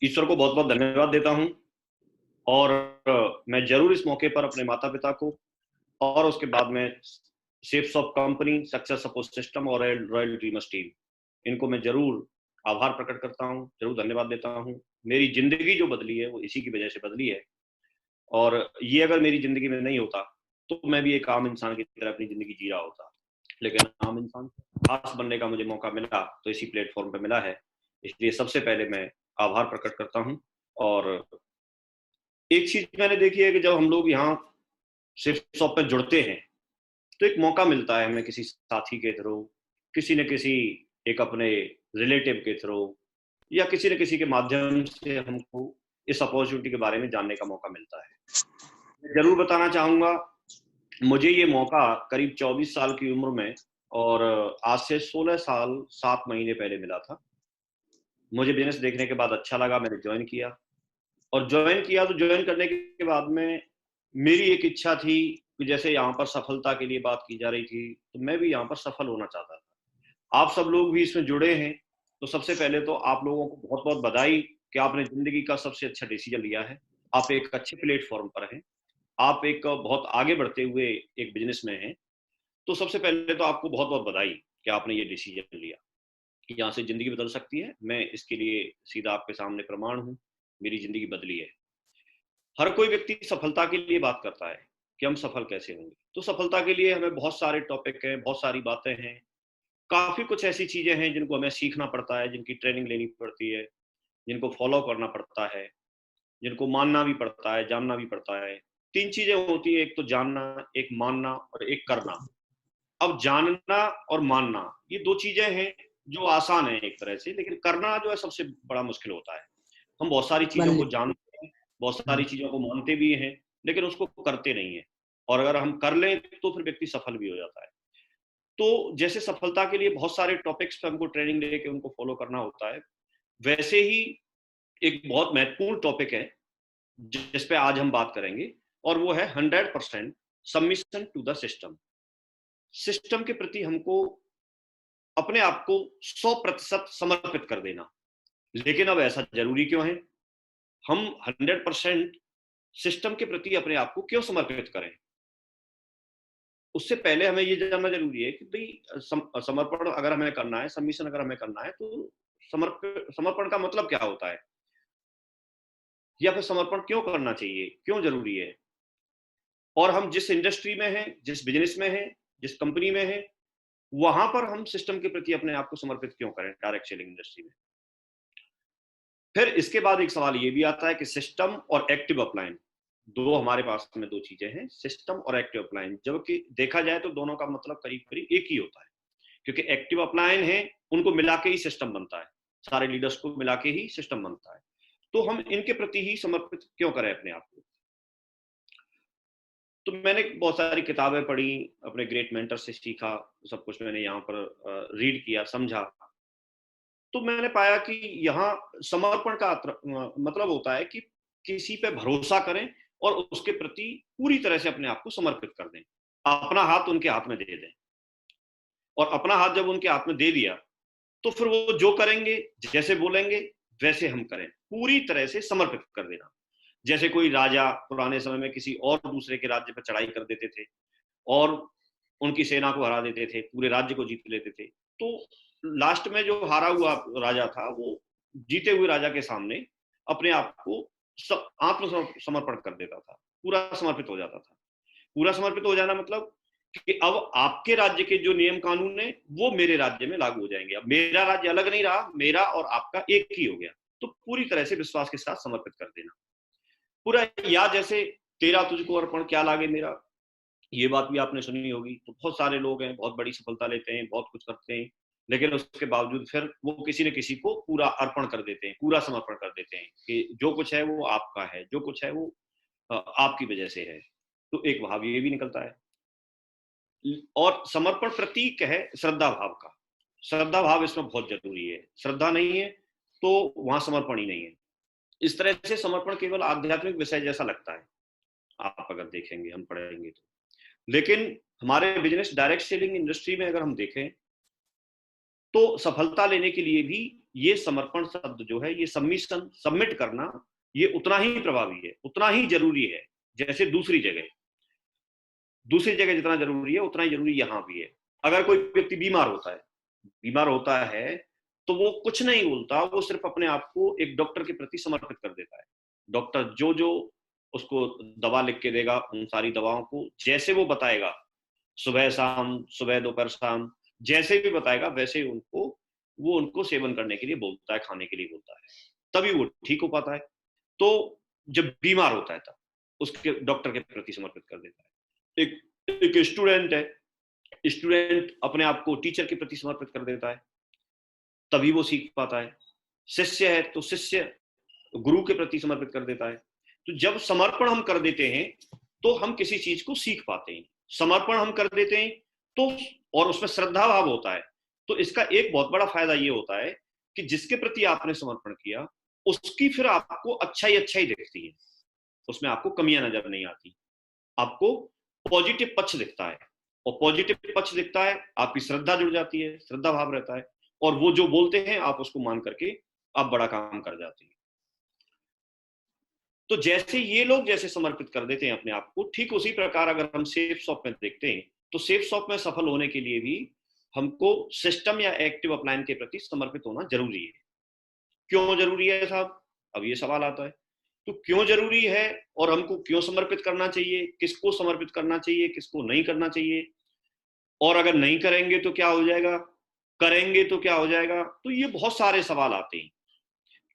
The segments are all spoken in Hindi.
ईश्वर को बहुत बहुत धन्यवाद देता हूँ। और मैं जरूर इस मौके पर अपने माता पिता को और उसके बाद में shapes of company, success support system और रॉयल ड्रीमर्स टीम, इनको मैं जरूर आभार प्रकट करता हूँ, जरूर धन्यवाद देता हूँ। मेरी जिंदगी जो बदली है वो इसी की वजह से बदली है। और ये अगर मेरी जिंदगी में नहीं होता तो मैं भी एक आम इंसान की तरह अपनी जिंदगी जी रहा होता। लेकिन आम इंसान खास बनने का मुझे मौका मिला तो इसी प्लेटफॉर्म पे मिला है। इसलिए सबसे पहले मैं आभार प्रकट करता हूँ। और एक चीज मैंने देखी है कि जब हम लोग यहाँ सिर्फ शॉप पर जुड़ते हैं तो एक मौका मिलता है हमें किसी साथी के थ्रू, किसी न किसी एक अपने रिलेटिव के थ्रू, या किसी न किसी के माध्यम से हमको इस अपॉर्चुनिटी के बारे में जानने का मौका मिलता है। मैं जरूर बताना चाहूंगा, मुझे ये मौका करीब 24 साल की उम्र में और आज से 16 साल 7 महीने पहले मिला था। मुझे बिजनेस देखने के बाद अच्छा लगा, मैंने ज्वाइन किया। और ज्वाइन किया तो ज्वाइन करने के बाद में मेरी एक इच्छा थी कि जैसे यहाँ पर सफलता के लिए बात की जा रही थी तो मैं भी यहाँ पर सफल होना चाहता था। आप सब लोग भी इसमें जुड़े हैं तो सबसे पहले तो आप लोगों को बहुत बहुत बधाई कि आपने जिंदगी का सबसे अच्छा डिसीजन लिया है। आप एक अच्छे प्लेटफॉर्म पर हैं, आप एक बहुत आगे बढ़ते हुए एक बिजनेस में हैं। तो सबसे पहले तो आपको बहुत बहुत बधाई कि आपने ये डिसीजन लिया कि यहाँ से जिंदगी बदल सकती है। मैं इसके लिए सीधा आपके सामने प्रमाण हूँ, मेरी जिंदगी बदली है। हर कोई व्यक्ति सफलता के लिए बात करता है कि हम सफल कैसे होंगे। तो सफलता के लिए हमें बहुत सारे टॉपिक हैं, बहुत सारी बातें हैं, काफी कुछ ऐसी चीजें हैं जिनको हमें सीखना पड़ता है, जिनकी ट्रेनिंग लेनी पड़ती है, जिनको फॉलो करना पड़ता है, जिनको मानना भी पड़ता है, जानना भी पड़ता है। तीन चीजें होती है, एक तो जानना, एक मानना और एक करना। अब जानना और मानना ये दो चीजें हैं जो आसान है एक तरह से, लेकिन करना जो है सबसे बड़ा मुश्किल होता है। हम बहुत सारी चीजों को जानते हैं, बहुत सारी चीजों को मानते भी हैं, लेकिन उसको करते नहीं है। और अगर हम कर लें तो फिर व्यक्ति सफल भी हो जाता है। तो जैसे सफलता के लिए बहुत सारे टॉपिक्स पे हमको ट्रेनिंग लेके उनको फॉलो करना होता है, वैसे ही एक बहुत महत्वपूर्ण टॉपिक है जिस पे आज हम बात करेंगे, और वो है 100% submission to the system. System के प्रति हमको अपने आप को 100% समर्पित कर देना। लेकिन अब ऐसा जरूरी क्यों है? हम 100% सिस्टम के प्रति अपने आप को क्यों समर्पित करें? उससे पहले हमें ये जानना जरूरी है कि भाई समर्पण अगर हमें करना है, सबमिशन अगर हमें करना है, तो समर्पण का मतलब क्या होता है, या फिर समर्पण क्यों करना चाहिए, क्यों जरूरी है? और हम जिस इंडस्ट्री में हैं, जिस बिजनेस में हैं, जिस कंपनी में हैं, वहां पर हम सिस्टम के प्रति अपने आप को समर्पित क्यों करें डायरेक्ट सेलिंग इंडस्ट्री में? फिर इसके बाद एक सवाल ये भी आता है कि सिस्टम और एक्टिव अपलाइन, दो हमारे पास में दो चीजें हैं, सिस्टम और एक्टिव अपलाइन। जबकि देखा जाए तो दोनों का मतलब करीब करीब एक ही होता है, क्योंकि एक्टिव अपलाइन है उनको मिला के ही सिस्टम बनता है, सारे लीडर्स को मिला के ही सिस्टम बनता है। तो हम इनके प्रति ही समर्पित क्यों करें अपने आप को? तो मैंने बहुत सारी किताबें पढ़ी, अपने ग्रेट मेंटर से सीखा, सब कुछ मैंने यहाँ पर रीड किया, समझा। तो मैंने पाया कि यहाँ समर्पण का मतलब होता है कि किसी पे भरोसा करें और उसके प्रति पूरी तरह से अपने आप को समर्पित कर दें, अपना हाथ उनके हाथ में दे दें। और अपना हाथ जब उनके हाथ में दे दिया तो फिर वो जो करेंगे, जैसे बोलेंगे वैसे हम करें, पूरी तरह से समर्पित कर देना। जैसे कोई राजा पुराने समय में किसी और दूसरे के राज्य पर चढ़ाई कर देते थे और उनकी सेना को हरा देते थे, पूरे राज्य को जीत लेते थे। तो लास्ट में जो हारा हुआ राजा था वो जीते हुए राजा के सामने अपने आप को आत्मसमर्पण कर देता था, पूरा समर्पित हो जाता था। पूरा समर्पित हो जाना मतलब कि अब आपके राज्य के जो नियम कानून है वो मेरे राज्य में लागू हो जाएंगे। अब मेरा राज्य अलग नहीं रहा, मेरा और आपका एक ही हो गया। तो पूरी तरह से विश्वास के साथ समर्पित कर देना पूरा। या जैसे तेरा तुझको अर्पण क्या लागे मेरा, ये बात भी आपने सुनी होगी। तो बहुत सारे लोग हैं, बहुत बड़ी सफलता लेते हैं, बहुत कुछ करते हैं, लेकिन उसके बावजूद फिर वो किसी न किसी को पूरा अर्पण कर देते हैं, पूरा समर्पण कर देते हैं कि जो कुछ है वो आपका है, जो कुछ है वो आपकी वजह से है। तो एक भाव ये भी निकलता है। और समर्पण प्रतीक है श्रद्धा भाव का। श्रद्धा भाव इसमें बहुत जरूरी है। श्रद्धा नहीं है तो वहां समर्पण ही नहीं है। इस तरह से समर्पण केवल आध्यात्मिक विषय जैसा लगता है, आप अगर देखेंगे, हम पढ़ेंगे तो। लेकिन हमारे बिजनेस डायरेक्ट सेलिंग इंडस्ट्री में अगर हम देखें तो सफलता लेने के लिए भी ये समर्पण शब्द जो है, ये सबमिशन, सबमिट करना, ये उतना ही प्रभावी है, उतना ही जरूरी है जैसे दूसरी जगह जितना जरूरी है उतना ही जरूरी यहाँ भी है। अगर कोई व्यक्ति बीमार होता है तो वो कुछ नहीं बोलता, वो सिर्फ अपने आप को एक डॉक्टर के प्रति समर्पित कर देता है। डॉक्टर जो जो उसको दवा लिख के देगा, उन सारी दवाओं को जैसे वो बताएगा, सुबह शाम, सुबह दोपहर शाम, जैसे भी बताएगा वैसे ही उनको सेवन करने के लिए बोलता है, खाने के लिए बोलता है, तभी वो ठीक हो पाता है। तो जब बीमार होता है तब उसके डॉक्टर के प्रति समर्पित कर देता है। एक स्टूडेंट है, स्टूडेंट अपने आप को टीचर के प्रति समर्पित कर देता है, तभी वो सीख पाता है। शिष्य है तो शिष्य गुरु के प्रति समर्पित कर देता है। तो जब समर्पण हम कर देते हैं तो हम किसी चीज को सीख पाते हैं। समर्पण हम कर देते हैं तो, और उसमें श्रद्धा भाव होता है, तो इसका एक बहुत बड़ा फायदा ये होता है कि जिसके प्रति आपने समर्पण किया उसकी फिर आपको अच्छाई दिखती है, उसमें आपको कमियां नजर नहीं आती, आपको पॉजिटिव पक्ष दिखता है, और पॉजिटिव पक्ष दिखता है, आपकी श्रद्धा जुड़ जाती है, श्रद्धा भाव रहता है, और वो जो बोलते हैं आप उसको मान करके आप बड़ा काम कर जाते हैं। तो जैसे ये लोग जैसे समर्पित कर देते हैं अपने आप को, ठीक उसी प्रकार अगर हम सेफ शॉप में देखते हैं तो सेफ शॉप में सफल होने के लिए भी हमको सिस्टम या एक्टिव अपलाइन के प्रति समर्पित होना जरूरी है। क्यों जरूरी है साहब? अब ये सवाल आता है, तो क्यों जरूरी है और हमको क्यों समर्पित करना चाहिए, किसको समर्पित करना चाहिए, किसको नहीं करना चाहिए, और अगर नहीं करेंगे तो क्या हो जाएगा, करेंगे तो क्या हो जाएगा? तो ये बहुत सारे सवाल आते हैं।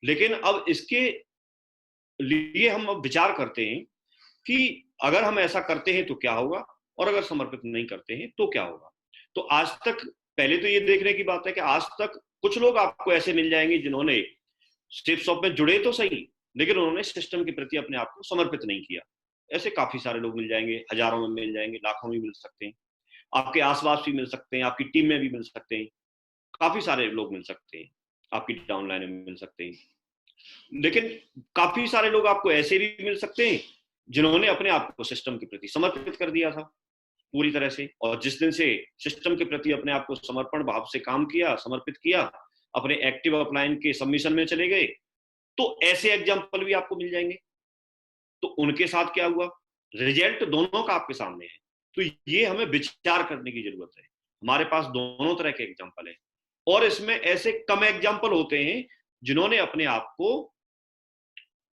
लेकिन अब इसके लिए हम अब विचार करते हैं कि अगर हम ऐसा करते हैं तो क्या होगा, और अगर समर्पित नहीं करते हैं तो क्या होगा। तो आज तक, पहले तो ये देखने की बात है कि आज तक कुछ लोग आपको ऐसे मिल जाएंगे जिन्होंने सेफ शॉप में जुड़े तो सही, लेकिन उन्होंने सिस्टम के प्रति अपने आप को समर्पित नहीं किया। ऐसे काफी सारे लोग मिल जाएंगे, हजारों में मिल जाएंगे, लाखों में मिल सकते हैं, आपके आसपास भी मिल सकते हैं, आपकी टीम में भी मिल सकते हैं, काफी सारे लोग मिल सकते हैं, आपकी डाउनलाइन में मिल सकते हैं। लेकिन काफी सारे लोग आपको ऐसे भी मिल सकते हैं जिन्होंने अपने आप को सिस्टम के प्रति समर्पित कर दिया था पूरी तरह से, और जिस दिन से सिस्टम के प्रति अपने आप को समर्पण भाव से काम किया, समर्पित किया, अपने एक्टिव अपलाइन के सबमिशन में चले गए, तो ऐसे एग्जाम्पल भी आपको मिल जाएंगे। तो उनके साथ क्या हुआ, रिजल्ट दोनों का आपके सामने है। तो ये हमें विचार करने की जरूरत है। हमारे पास दोनों तरह के एग्जाम्पल है, और इसमें ऐसे कम एग्जाम्पल होते हैं जिन्होंने अपने आप को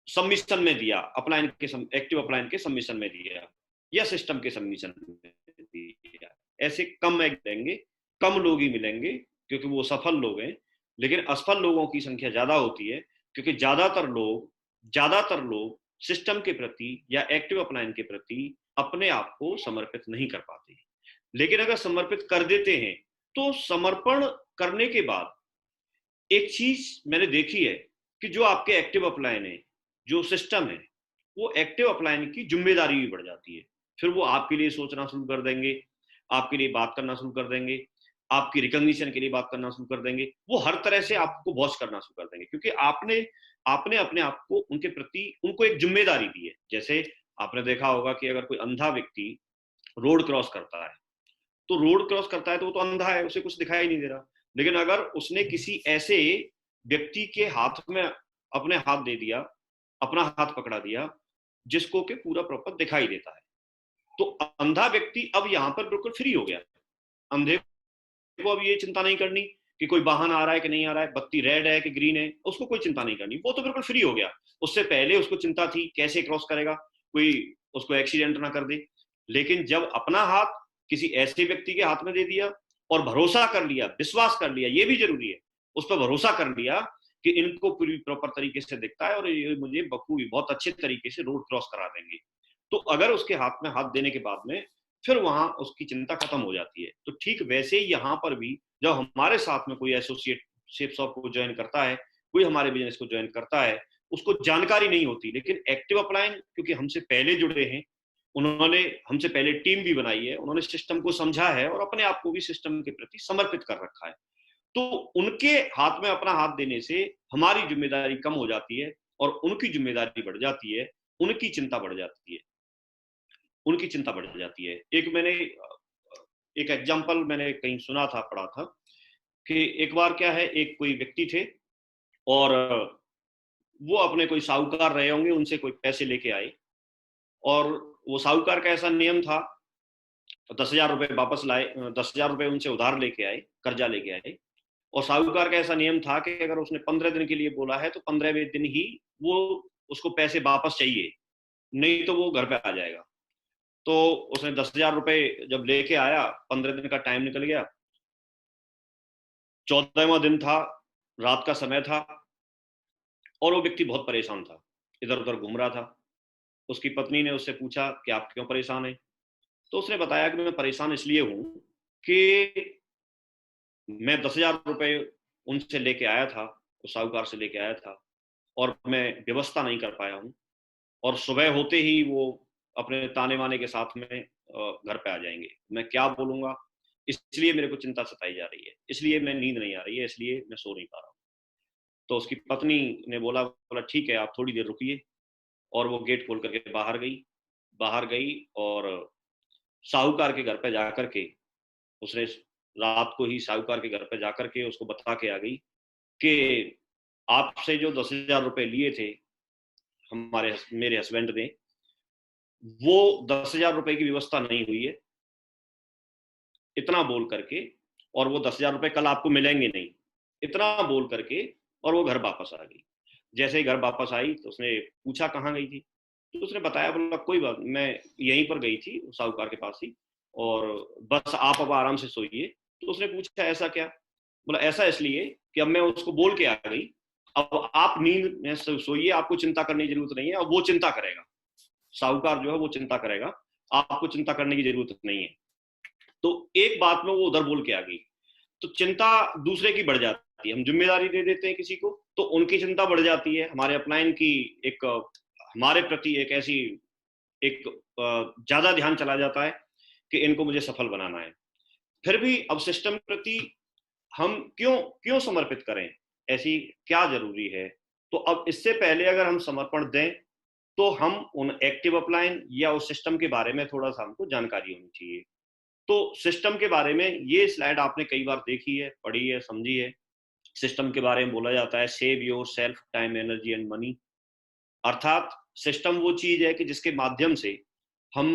सबमिशन में दिया, अपलाइन के एक्टिव अपलाइन के सबमिशन में दिया, या सिस्टम के सबमिशन में दिया। ऐसे कम देंगे, कम लोग ही मिलेंगे क्योंकि वो सफल लोग हैं। लेकिन असफल लोगों की संख्या ज्यादा होती है क्योंकि ज्यादातर लोग सिस्टम के प्रति या एक्टिव अपलाइन के प्रति अपने आप को समर्पित नहीं कर पाते। लेकिन अगर समर्पित कर देते हैं तो समर्पण करने के बाद एक चीज मैंने देखी है कि जो आपके एक्टिव अपलाइन है, जो सिस्टम है, वो एक्टिव अपलाइन की जिम्मेदारी भी बढ़ जाती है। फिर वो आपके लिए सोचना शुरू कर देंगे, आपके लिए बात करना शुरू कर देंगे, आपकी रिकॉग्निशन के लिए बात करना शुरू कर देंगे, वो हर तरह से आपको बॉस करना शुरू कर देंगे, क्योंकि आपने अपने आप को उनके प्रति, उनको एक जिम्मेदारी दी है। जैसे आपने देखा होगा कि अगर कोई अंधा व्यक्ति रोड क्रॉस करता है, तो रोड क्रॉस करता है तो वो तो अंधा है, उसे कुछ दिखाई नहीं दे रहा। लेकिन अगर उसने किसी ऐसे व्यक्ति के हाथ में अपने हाथ दे दिया, अपना हाथ पकड़ा दिया, जिसको के पूरा प्रॉपर दिखाई देता है, तो अंधा व्यक्ति अब यहां पर बिल्कुल फ्री हो गया। अंधे को अब ये चिंता नहीं करनी कि कोई वाहन आ रहा है कि नहीं आ रहा है, बत्ती रेड है कि ग्रीन है, उसको कोई चिंता नहीं करनी, वो तो बिल्कुल फ्री हो गया। उससे पहले उसको चिंता थी कैसे क्रॉस करेगा, कोई उसको एक्सीडेंट ना कर दे। लेकिन जब अपना हाथ किसी ऐसे व्यक्ति के हाथ में दे दिया और भरोसा कर लिया, विश्वास कर लिया, ये भी जरूरी है, उस पर भरोसा कर लिया कि इनको पूरी प्रॉपर तरीके से दिखता है और ये मुझे बखूबी बहुत अच्छे तरीके से रोड क्रॉस करा देंगे, तो अगर उसके हाथ में हाथ देने के बाद में फिर वहां उसकी चिंता खत्म हो जाती है। तो ठीक वैसे ही यहाँ पर भी जब हमारे साथ में कोई एसोसिएट सेफ शॉप को ज्वाइन करता है, कोई हमारे बिजनेस को ज्वाइन करता है, उसको जानकारी नहीं होती, लेकिन एक्टिव अपलाइन क्योंकि हमसे पहले जुड़े हैं, उन्होंने हमसे पहले टीम भी बनाई है, उन्होंने सिस्टम को समझा है और अपने आप को भी सिस्टम के प्रति समर्पित कर रखा है, तो उनके हाथ में अपना हाथ देने से हमारी जिम्मेदारी कम हो जाती है और उनकी जिम्मेदारी बढ़ जाती है, उनकी चिंता बढ़ जाती है, उनकी चिंता बढ़ जाती है। एक एग्जाम्पल मैंने कहीं सुना था, पढ़ा था कि एक बार क्या है, एक कोई व्यक्ति थे, और वो अपने कोई साहूकार रहे होंगे, उनसे कोई पैसे लेके आए, और वो साहूकार का ऐसा नियम था, 10,000 रुपए वापस लाए, 10,000 रुपए उनसे उधार लेके आए, कर्जा लेके आए, और साहूकार का ऐसा नियम था कि अगर उसने 15 दिन के लिए बोला है तो 15वें दिन ही वो उसको पैसे वापस चाहिए, नहीं तो वो घर पे आ जाएगा। तो उसने 10,000 रुपए जब लेके आया, 15 दिन का टाइम निकल गया, 14वां दिन था, रात का समय था, और वो व्यक्ति बहुत परेशान था, इधर उधर घूम रहा था। उसकी पत्नी ने उससे पूछा कि आप क्यों परेशान हैं? तो उसने बताया कि मैं परेशान इसलिए हूं कि मैं 10,000 रुपए उनसे लेके आया था, उस साहूकार से लेके आया था, और मैं व्यवस्था नहीं कर पाया हूँ, और सुबह होते ही वो अपने ताने वाने के साथ में घर पे आ जाएंगे। मैं क्या बोलूंगा, इसलिए मेरे को चिंता सताई जा रही है, इसलिए मैं नींद नहीं आ रही है, इसलिए मैं सो नहीं पा रहा हूँ। तो उसकी पत्नी ने बोला बोला ठीक है, आप थोड़ी देर रुकिए, और वो गेट खोल करके बाहर गई और साहूकार के घर पे जाकर के उसने रात को ही साहूकार के घर पे जाकर के उसको बता के आ गई कि आपसे जो 10,000 रुपए लिए थे मेरे हस्बैंड ने, वो 10,000 रुपए की व्यवस्था नहीं हुई है, इतना बोल करके, और वो 10,000 रुपए कल आपको मिलेंगे नहीं, इतना बोल करके, और वो घर वापस आ गई। जैसे ही घर वापस आई तो उसने पूछा कहाँ गई थी, तो उसने बताया, बोला कोई बात, मैं यहीं पर गई थी साहूकार के पास ही, और बस आप अब आराम से सोइए। तो उसने पूछा ऐसा क्या? बोला ऐसा इसलिए कि अब मैं उसको बोल के आ गई, अब आप नींद में सोइए, आपको चिंता करने की जरूरत नहीं है, अब वो चिंता करेगा, साहूकार जो है वो चिंता करेगा, आपको चिंता करने की जरूरत नहीं है। तो एक बात में वो उधर बोल के आ गई, तो चिंता दूसरे की बढ़ जाती है, हम जिम्मेदारी दे देते हैं किसी को तो उनकी चिंता बढ़ जाती है, हमारे अपलाइन की एक हमारे प्रति एक ऐसी एक ज्यादा ध्यान चला जाता है कि इनको मुझे सफल बनाना है। फिर भी अब सिस्टम प्रति हम क्यों क्यों समर्पित करें, ऐसी क्या जरूरी है? तो अब इससे पहले अगर हम समर्पण दें तो हम उन एक्टिव अपलाइन या उस सिस्टम के बारे में थोड़ा सा हमको जानकारी होनी चाहिए। तो सिस्टम के बारे में ये स्लाइड आपने कई बार देखी है, पढ़ी है, समझी है। सिस्टम के बारे में बोला जाता है save your self time energy and money, अर्थात सिस्टम वो चीज है कि जिसके माध्यम से हम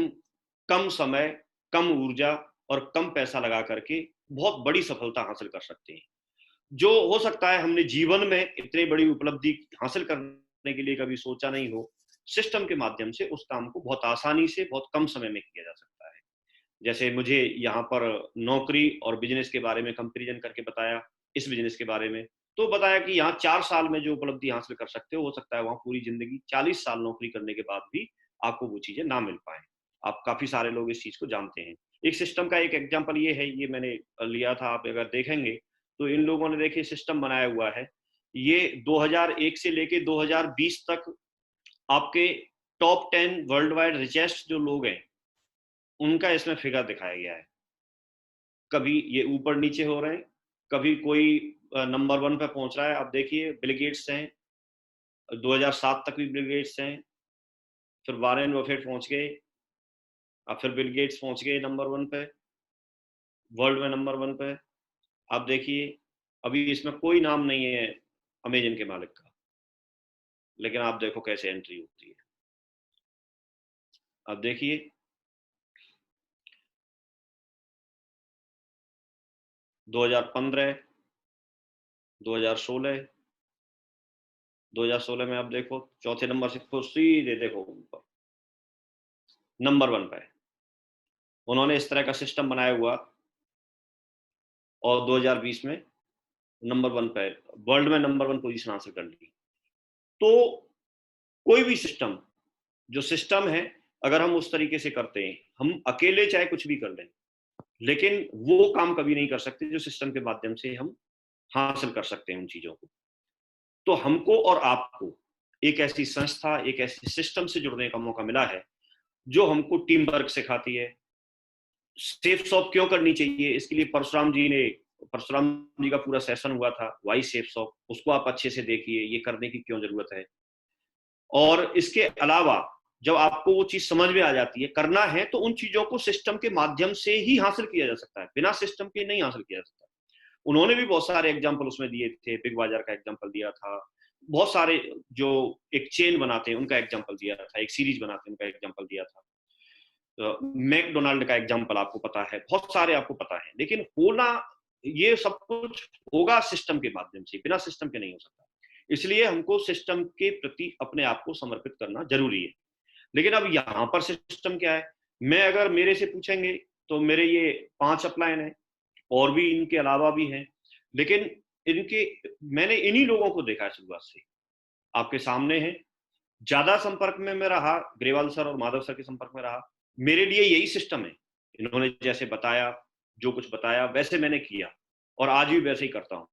कम समय, कम ऊर्जा और कम पैसा लगा करके बहुत बड़ी सफलता हासिल कर सकते हैं। जो हो सकता है हमने जीवन में इतनी बड़ी उपलब्धि हासिल करने के लिए कभी सोचा नहीं हो, सिस्टम के माध्यम से उस काम को बहुत आसानी से बहुत कम समय में किया जा सकता है। जैसे मुझे यहाँ पर नौकरी और बिजनेस के बारे में कंपैरिजन करके बताया, इस बिजनेस के बारे में तो बताया कि यहाँ 4 साल में जो उपलब्धि हासिल कर सकते हो सकता है वहां पूरी जिंदगी 40 साल नौकरी करने के बाद भी आपको वो चीजें ना मिल पाए। आप काफी सारे लोग इस चीज को जानते हैं। एक सिस्टम का एक एग्जाम्पल ये है, ये मैंने लिया था, आप अगर देखेंगे तो इन लोगों ने देखिए सिस्टम बनाया हुआ है, ये 2001 से लेके 2020 तक आपके टॉप 10 वर्ल्ड वाइड रिचेस्ट जो लोग हैं उनका इसमें फिगर दिखाया गया है। कभी ये ऊपर नीचे हो रहे हैं, कभी कोई नंबर 1 पे पहुंच रहा है। अब देखिए बिल गेट्स हैं, 2007 तक भी बिल गेट्स हैं, फिर वारेन बफेट पहुंच गए, अब फिर बिल गेट्स पहुंच गए नंबर 1 पे, वर्ल्ड में नंबर 1 पे। अब देखिए अभी इसमें कोई नाम नहीं है अमेजन के मालिक का, लेकिन आप देखो कैसे एंट्री होती है। अब देखिए 2015, 2016, 2016 में आप देखो चौथे नंबर से सीधे देखो नंबर 1 पे उन्होंने इस तरह का सिस्टम बनाया हुआ, और 2020 में नंबर 1 पे वर्ल्ड में नंबर 1 पोजीशन हासिल कर ली। तो कोई भी सिस्टम, जो सिस्टम है, अगर हम उस तरीके से करते हैं, हम अकेले चाहे कुछ भी कर लें, लेकिन वो काम कभी नहीं कर सकते जो सिस्टम के माध्यम से हम हासिल कर सकते हैं उन चीजों को। तो हमको और आपको एक ऐसी संस्था, एक ऐसे सिस्टम से जुड़ने का मौका मिला है जो हमको टीम वर्क सिखाती है। सेफ शॉप क्यों करनी चाहिए, इसके लिए परशुराम जी का पूरा सेशन हुआ था, वाई सेफ शॉप, उसको आप अच्छे से देखिए, ये करने की क्यों जरूरत है। और इसके अलावा जब आपको वो चीज समझ में आ जाती है, करना है तो उन चीजों को सिस्टम के माध्यम से ही हासिल किया जा सकता है, बिना सिस्टम के नहीं हासिल किया जा सकता। उन्होंने भी बहुत सारे एग्जाम्पल उसमें दिए थे, बिग बाजार का एग्जाम्पल दिया था, बहुत सारे जो एक चेन बनाते हैं उनका एग्जाम्पल दिया था, एक सीरीज बनाते हैं उनका एग्जाम्पल दिया था, मैकडोनाल्ड का एग्जाम्पल आपको पता है, बहुत सारे आपको पता है। लेकिन होना, ये सब कुछ होगा सिस्टम के माध्यम से, बिना सिस्टम के नहीं हो सकता। इसलिए हमको सिस्टम के प्रति अपने आप को समर्पित करना जरूरी है। लेकिन अब यहाँ पर सिस्टम क्या है, मैं अगर मेरे से पूछेंगे तो मेरे ये 5 अपलाइन है, और भी इनके अलावा भी हैं, लेकिन इनके मैंने इन्हीं लोगों को देखा है शुरुआत से, आपके सामने है। ज्यादा संपर्क में मैं रहा, ग्रेवाल सर और माधव सर के संपर्क में रहा, मेरे लिए यही सिस्टम है। इन्होंने जैसे बताया, जो कुछ बताया वैसे मैंने किया, और आज भी वैसे ही करता हूं।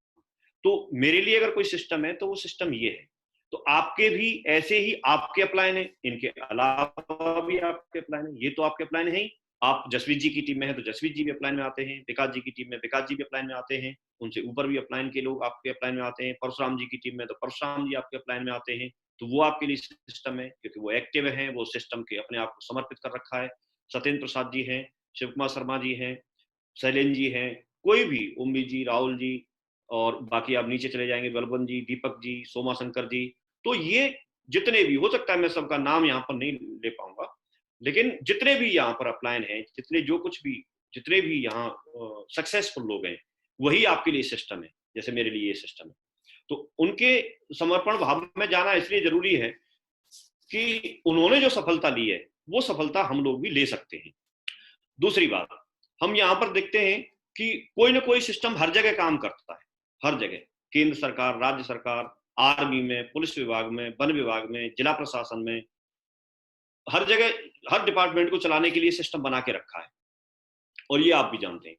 तो मेरे लिए अगर कोई सिस्टम है तो वो सिस्टम ये है। तो आपके भी ऐसे ही आपके अपलाइन है, इनके अलावा भी आपके अपलाइन है, ये तो आपके अपलाइन है ही। आप जसवीत जी की टीम में है तो जसवीत जी भी अपलाइन में आते हैं, विकास जी की टीम में विकास जी भी अपलाइन में आते हैं, उनसे ऊपर भी अपलाइन के लोग आपके अपलाइन में आते हैं, परशुराम जी की टीम में तो परशुराम जी आपके अपलाइन में आते हैं। तो वो आपके लिए सिस्टम है, क्योंकि वो एक्टिव हैं, वो सिस्टम के अपने आप को समर्पित कर रखा है। सत्येंद्र प्रसाद जी हैं, शिव कुमार शर्मा जी हैं, शैलेंद्र जी हैं, कोई भी, उम्मी जी, राहुल जी, और बाकी आप नीचे चले जाएंगे, बलबन जी, दीपक जी, सोमा शंकर जी। तो ये जितने भी, हो सकता है मैं सबका नाम यहाँ पर नहीं ले पाऊंगा, लेकिन जितने भी यहाँ पर अपलायन हैं, जितने जो कुछ भी, जितने भी यहाँ सक्सेसफुल लोग हैं, वही आपके लिए सिस्टम है, जैसे मेरे लिए ये सिस्टम है। तो उनके समर्पण भाव में जाना इसलिए जरूरी है कि उन्होंने जो सफलता ली है वो सफलता हम लोग भी ले सकते हैं। दूसरी बात, हम यहाँ पर देखते हैं कि कोई ना कोई सिस्टम हर जगह काम करता है, हर जगह, केंद्र सरकार, राज्य सरकार, आर्मी में, पुलिस विभाग में, वन विभाग में, जिला प्रशासन में, हर जगह, हर डिपार्टमेंट को चलाने के लिए सिस्टम बना के रखा है, और ये आप भी जानते हैं।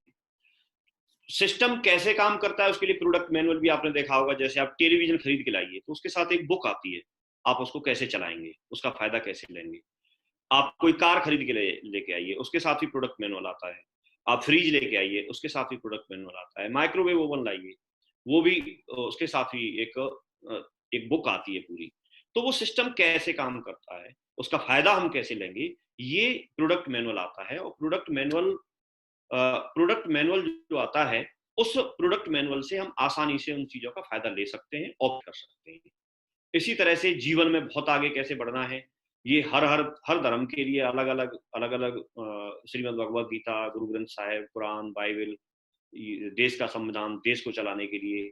सिस्टम कैसे काम करता है उसके लिए प्रोडक्ट मैनुअल भी आपने देखा होगा। जैसे आप टेलीविजन खरीद के लाइए तो उसके साथ एक बुक आती है, आप उसको कैसे चलाएंगे, उसका फायदा कैसे लेंगे। आप कोई कार खरीद के लेके आइए, उसके साथ ही प्रोडक्ट मैनुअल आता है। आप फ्रिज लेके आइए, उसके साथ ही प्रोडक्ट मैनुअल आता है। माइक्रोवेव ओवन लाइए, वो भी उसके साथ ही एक बुक आती है पूरी। तो वो सिस्टम कैसे काम करता है, उसका फायदा हम कैसे लेंगे, ये प्रोडक्ट मैनुअल आता है। और प्रोडक्ट मैनुअल जो आता है, उस प्रोडक्ट मैनुअल से हम आसानी से उन चीजों का फायदा ले सकते हैं, ऑप्ट कर सकते हैं। इसी तरह से जीवन में बहुत आगे कैसे बढ़ना है, ये हर हर हर धर्म के लिए अलग अलग अलग अलग, श्रीमद् भगवद गीता, गुरु ग्रंथ साहिब, कुरान, बाइबल, देश का संविधान, देश को चलाने के लिए,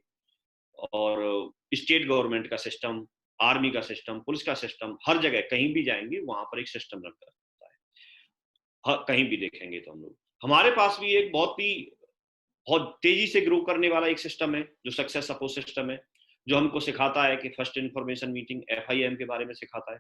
और स्टेट गवर्नमेंट का सिस्टम, आर्मी का सिस्टम, पुलिस का सिस्टम, हर जगह कहीं भी जाएंगे वहां पर एक सिस्टम लगता है। कहीं भी देखेंगे तो हम लोग, हमारे पास भी एक बहुत तेजी से ग्रो करने वाला एक सिस्टम है जो सक्सेस सपोर्ट सिस्टम है, जो हमको सिखाता है कि फर्स्ट इन्फॉर्मेशन मीटिंग, FIM के बारे में सिखाता है।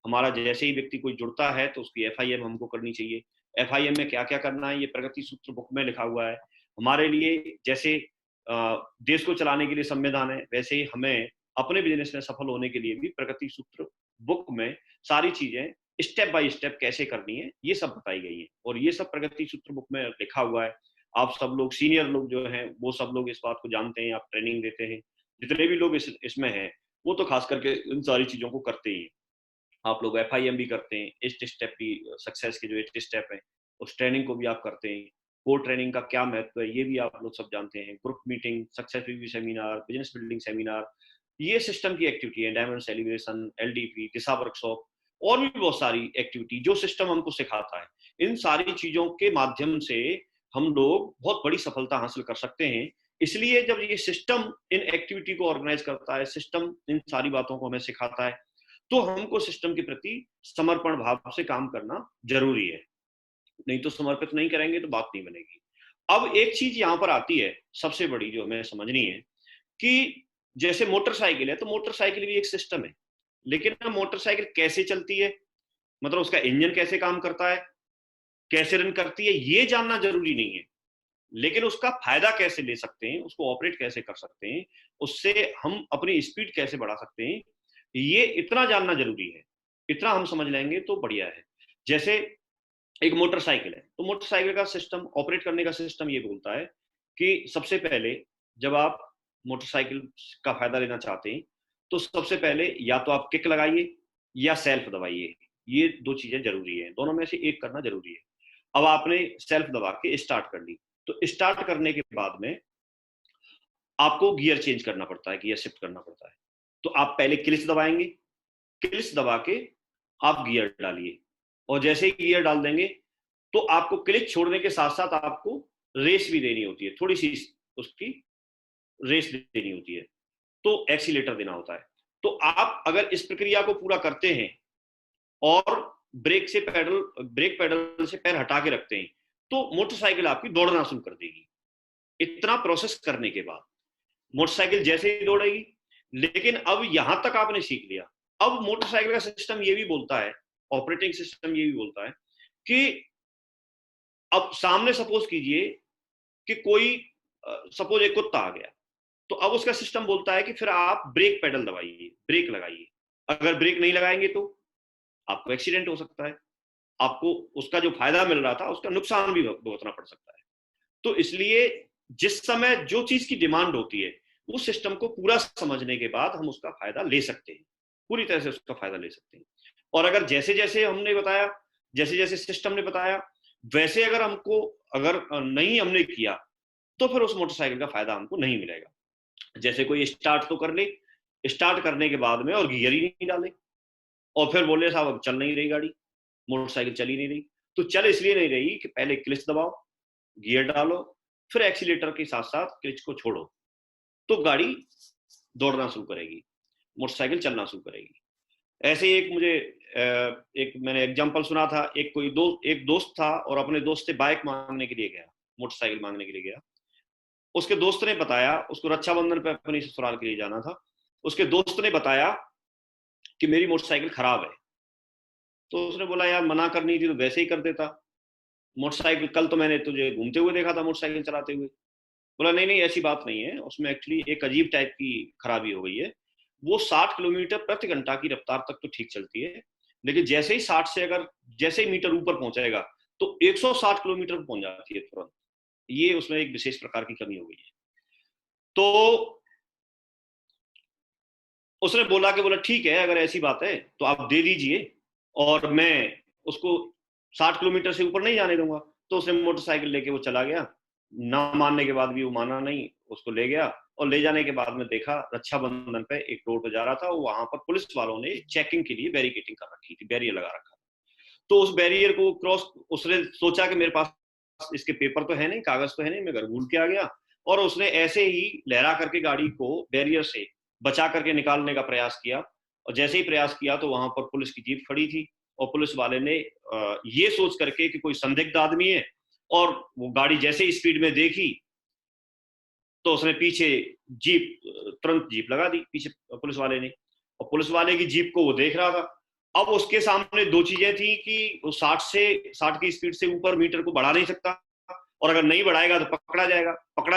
हमारा जैसे ही व्यक्ति कोई जुड़ता है तो उसकी FIM हमको करनी चाहिए। FIM में क्या क्या करना है, ये प्रगति सूत्र बुक में लिखा हुआ है। हमारे लिए जैसे देश को चलाने के लिए संविधान है, वैसे ही हमें अपने बिजनेस में सफल होने के लिए भी प्रगति सूत्र बुक में सारी चीजें स्टेप बाय स्टेप कैसे करनी है, ये सब बताई गई है। और ये सब प्रगति सूत्र बुक में लिखा हुआ है। आप सब लोग, सीनियर लोग जो हैं, वो सब लोग इस बात को जानते हैं, आप ट्रेनिंग देते हैं। जितने भी लोग इसमें हैं, वो तो खास करके इन सारी चीजों को करते ही हैं। आप लोग FIM भी करते हैं, 8 स्टेप की सक्सेस के जो 8 स्टेप है, उस ट्रेनिंग को भी आप करते हैं। कोर ट्रेनिंग का क्या महत्व है, ये भी आप लोग सब जानते हैं। Group meeting, success review seminar, business building seminar, ये सिस्टम की एक्टिविटी है। डायमंड सेलिब्रेशन, LDP, दिशा वर्कशॉप, और भी बहुत सारी एक्टिविटी जो सिस्टम हमको सिखाता है। इन सारी चीजों के माध्यम से हम लोग बहुत बड़ी सफलता हासिल कर सकते हैं। इसलिए जब ये सिस्टम इन एक्टिविटी को ऑर्गेनाइज करता है, सिस्टम इन सारी बातों को हमें सिखाता है, तो हमको सिस्टम के प्रति समर्पण भाव से काम करना जरूरी है। नहीं तो समर्पित नहीं करेंगे तो बात नहीं बनेगी। अब एक चीज यहां पर आती है सबसे बड़ी, जो हमें समझनी है, कि जैसे मोटरसाइकिल है, तो मोटरसाइकिल भी एक सिस्टम है। लेकिन मोटरसाइकिल कैसे चलती है, मतलब उसका इंजन कैसे काम करता है, कैसे रन करती है, ये जानना जरूरी नहीं है। लेकिन उसका फायदा कैसे ले सकते हैं, उसको ऑपरेट कैसे कर सकते हैं, उससे हम अपनी स्पीड कैसे बढ़ा सकते हैं, ये इतना जानना जरूरी है। इतना हम समझ लेंगे तो बढ़िया है। जैसे एक मोटरसाइकिल है, तो मोटरसाइकिल का सिस्टम, ऑपरेट करने का सिस्टम ये बोलता है कि सबसे पहले जब आप मोटरसाइकिल का फायदा लेना चाहते हैं, तो सबसे पहले या तो आप किक लगाइए या सेल्फ दबाइए। ये 2 चीजें जरूरी है, दोनों में से एक करना जरूरी है। अब आपने सेल्फ दबा के स्टार्ट कर ली, तो स्टार्ट करने के बाद में आपको गियर चेंज करना पड़ता है, गियर शिफ्ट करना पड़ता है। तो आप पहले क्लिच दबाएंगे, क्लिच दबा के आप गियर डालिए, और जैसे ही गियर डाल देंगे तो आपको क्लिच छोड़ने के साथ साथ आपको रेस भी देनी होती है, थोड़ी सी उसकी रेस देनी होती है, तो एक्सीलेटर देना होता है। तो आप अगर इस प्रक्रिया को पूरा करते हैं और ब्रेक पैडल से पैर हटा के रखते हैं, तो मोटरसाइकिल आपकी दौड़ना शुरू कर देगी। इतना प्रोसेस करने के बाद मोटरसाइकिल जैसे ही दौड़ेगी। लेकिन अब यहां तक आपने सीख लिया, अब मोटरसाइकिल का सिस्टम ये भी बोलता है, ऑपरेटिंग सिस्टम ये भी बोलता है कि अब सामने सपोज कीजिए कि कोई सपोज एक कुत्ता आ गया, तो अब उसका सिस्टम बोलता है कि फिर आप ब्रेक पेडल दबाइए, ब्रेक लगाइए। अगर ब्रेक नहीं लगाएंगे तो आपको एक्सीडेंट हो सकता है, आपको उसका जो फायदा मिल रहा था उसका नुकसान भी भुगतना पड़ सकता है। तो इसलिए जिस समय जो चीज की डिमांड होती है, उस सिस्टम को पूरा समझने के बाद हम उसका फायदा ले सकते हैं, पूरी तरह से उसका फायदा ले सकते हैं। और अगर जैसे जैसे हमने बताया, जैसे जैसे सिस्टम ने बताया, वैसे अगर नहीं हमने किया, तो फिर उस मोटरसाइकिल का फायदा हमको नहीं मिलेगा। जैसे कोई स्टार्ट तो कर ले, स्टार्ट करने के बाद में और गियर ही नहीं डाले, और फिर बोले साहब अब चल नहीं रही गाड़ी, मोटरसाइकिल चल ही नहीं रही। तो चल इसलिए नहीं रही कि पहले क्लिच दबाओ, गियर डालो, फिर एक्सीलेटर के साथ साथ क्लिच को छोड़ो, तो गाड़ी दौड़ना शुरू करेगी, मोटरसाइकिल चलना शुरू करेगी। ऐसे एक मुझे एक मैंने एग्जांपल सुना था, एक दोस्त था और अपने दोस्त से बाइक मांगने के लिए गया, मोटरसाइकिल मांगने के लिए गया। उसके दोस्त ने बताया, उसको रक्षाबंधन पे अपनी ससुराल के लिए जाना था, उसके दोस्त ने बताया कि मेरी मोटरसाइकिल खराब है। तो उसने बोला यार मना करनी थी तो वैसे ही कर देता, मोटरसाइकिल कल तो मैंने तुझे घूमते हुए देखा था मोटरसाइकिल चलाते हुए। बोला नहीं नहीं ऐसी बात नहीं है, उसमें एक्चुअली एक अजीब टाइप की खराबी हो गई है। वो 60 किलोमीटर प्रति घंटा की रफ्तार तक तो ठीक चलती है, लेकिन जैसे ही 60 से अगर जैसे ही मीटर ऊपर पहुंचाएगा तो 160 किलोमीटर पहुंच जाती है तुरंत। ये उसमें एक विशेष प्रकार की कमी हो गई है। तो उसने बोला ठीक है अगर ऐसी बात है तो आप दे दीजिए, और मैं उसको 60 किलोमीटर से ऊपर नहीं जाने दूंगा। तो उसने मोटरसाइकिल लेके वो चला गया, ना मानने के बाद भी वो माना नहीं, उसको ले गया। और ले जाने के बाद में देखा रक्षाबंधन पे एक रोड पे जा रहा था, वहां पर पुलिस वालों ने चेकिंग के लिए बैरिकेटिंग कर रखी थी, बैरियर लगा रखा। तो उस बैरियर को क्रॉस, उसने सोचा कि मेरे पास इसके पेपर तो है नहीं, कागज तो है नहीं, मैं घर भूल के आ गया। और उसने ऐसे ही लहरा करके गाड़ी को बैरियर से बचा करके निकालने का प्रयास किया। और जैसे ही प्रयास किया तो वहां पर पुलिस की जीप खड़ी थी, और पुलिस वाले ने ये सोच करके कि कोई संदिग्ध आदमी है, और वो गाड़ी जैसे ही स्पीड में देखी तो उसने पीछे जीप, तुरंत जीप लगा दी पीछे पुलिस वाले ने। और पुलिस वाले की जीप को वो देख रहा था। अब उसके सामने दो चीजें थी कि वो 60 की स्पीड से ऊपर मीटर को बढ़ा नहीं सकता, और अगर नहीं बढ़ाएगा तो पकड़ा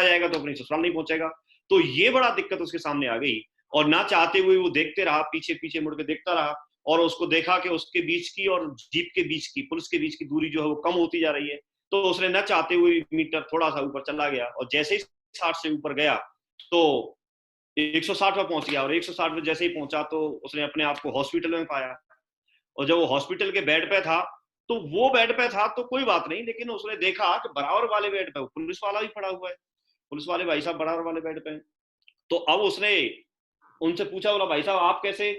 जाएगा तो अपनी ससुराल नहीं पहुंचेगा। तो ये बड़ा दिक्कत उसके सामने आ गई, और ना चाहते हुए वो देखते रहा, पीछे पीछे मुड़ के देखता रहा, और उसको देखा कि उसके बीच की और जीप के बीच की, पुलिस के बीच की दूरी जो है वो कम होती जा रही है। तो उसने न चाहते हुए मीटर थोड़ा सा ऊपर चला गया, और जैसे ही 60 से ऊपर गया तो 160 पर पहुंच गया। और 160 पर जैसे ही पहुंचा तो उसने अपने आप को हॉस्पिटल में पाया। और जब वो हॉस्पिटल के बेड पे था, तो वो बेड पे था तो कोई बात नहीं, लेकिन उसने देखा कि बराबर वाले बेड पे पुलिस वाला भी पड़ा हुआ है, पुलिस वाले भाई साहब बराबर वाले बेड पे। तो अब उसने उनसे पूछा, बोला भाई साहब आप कैसे?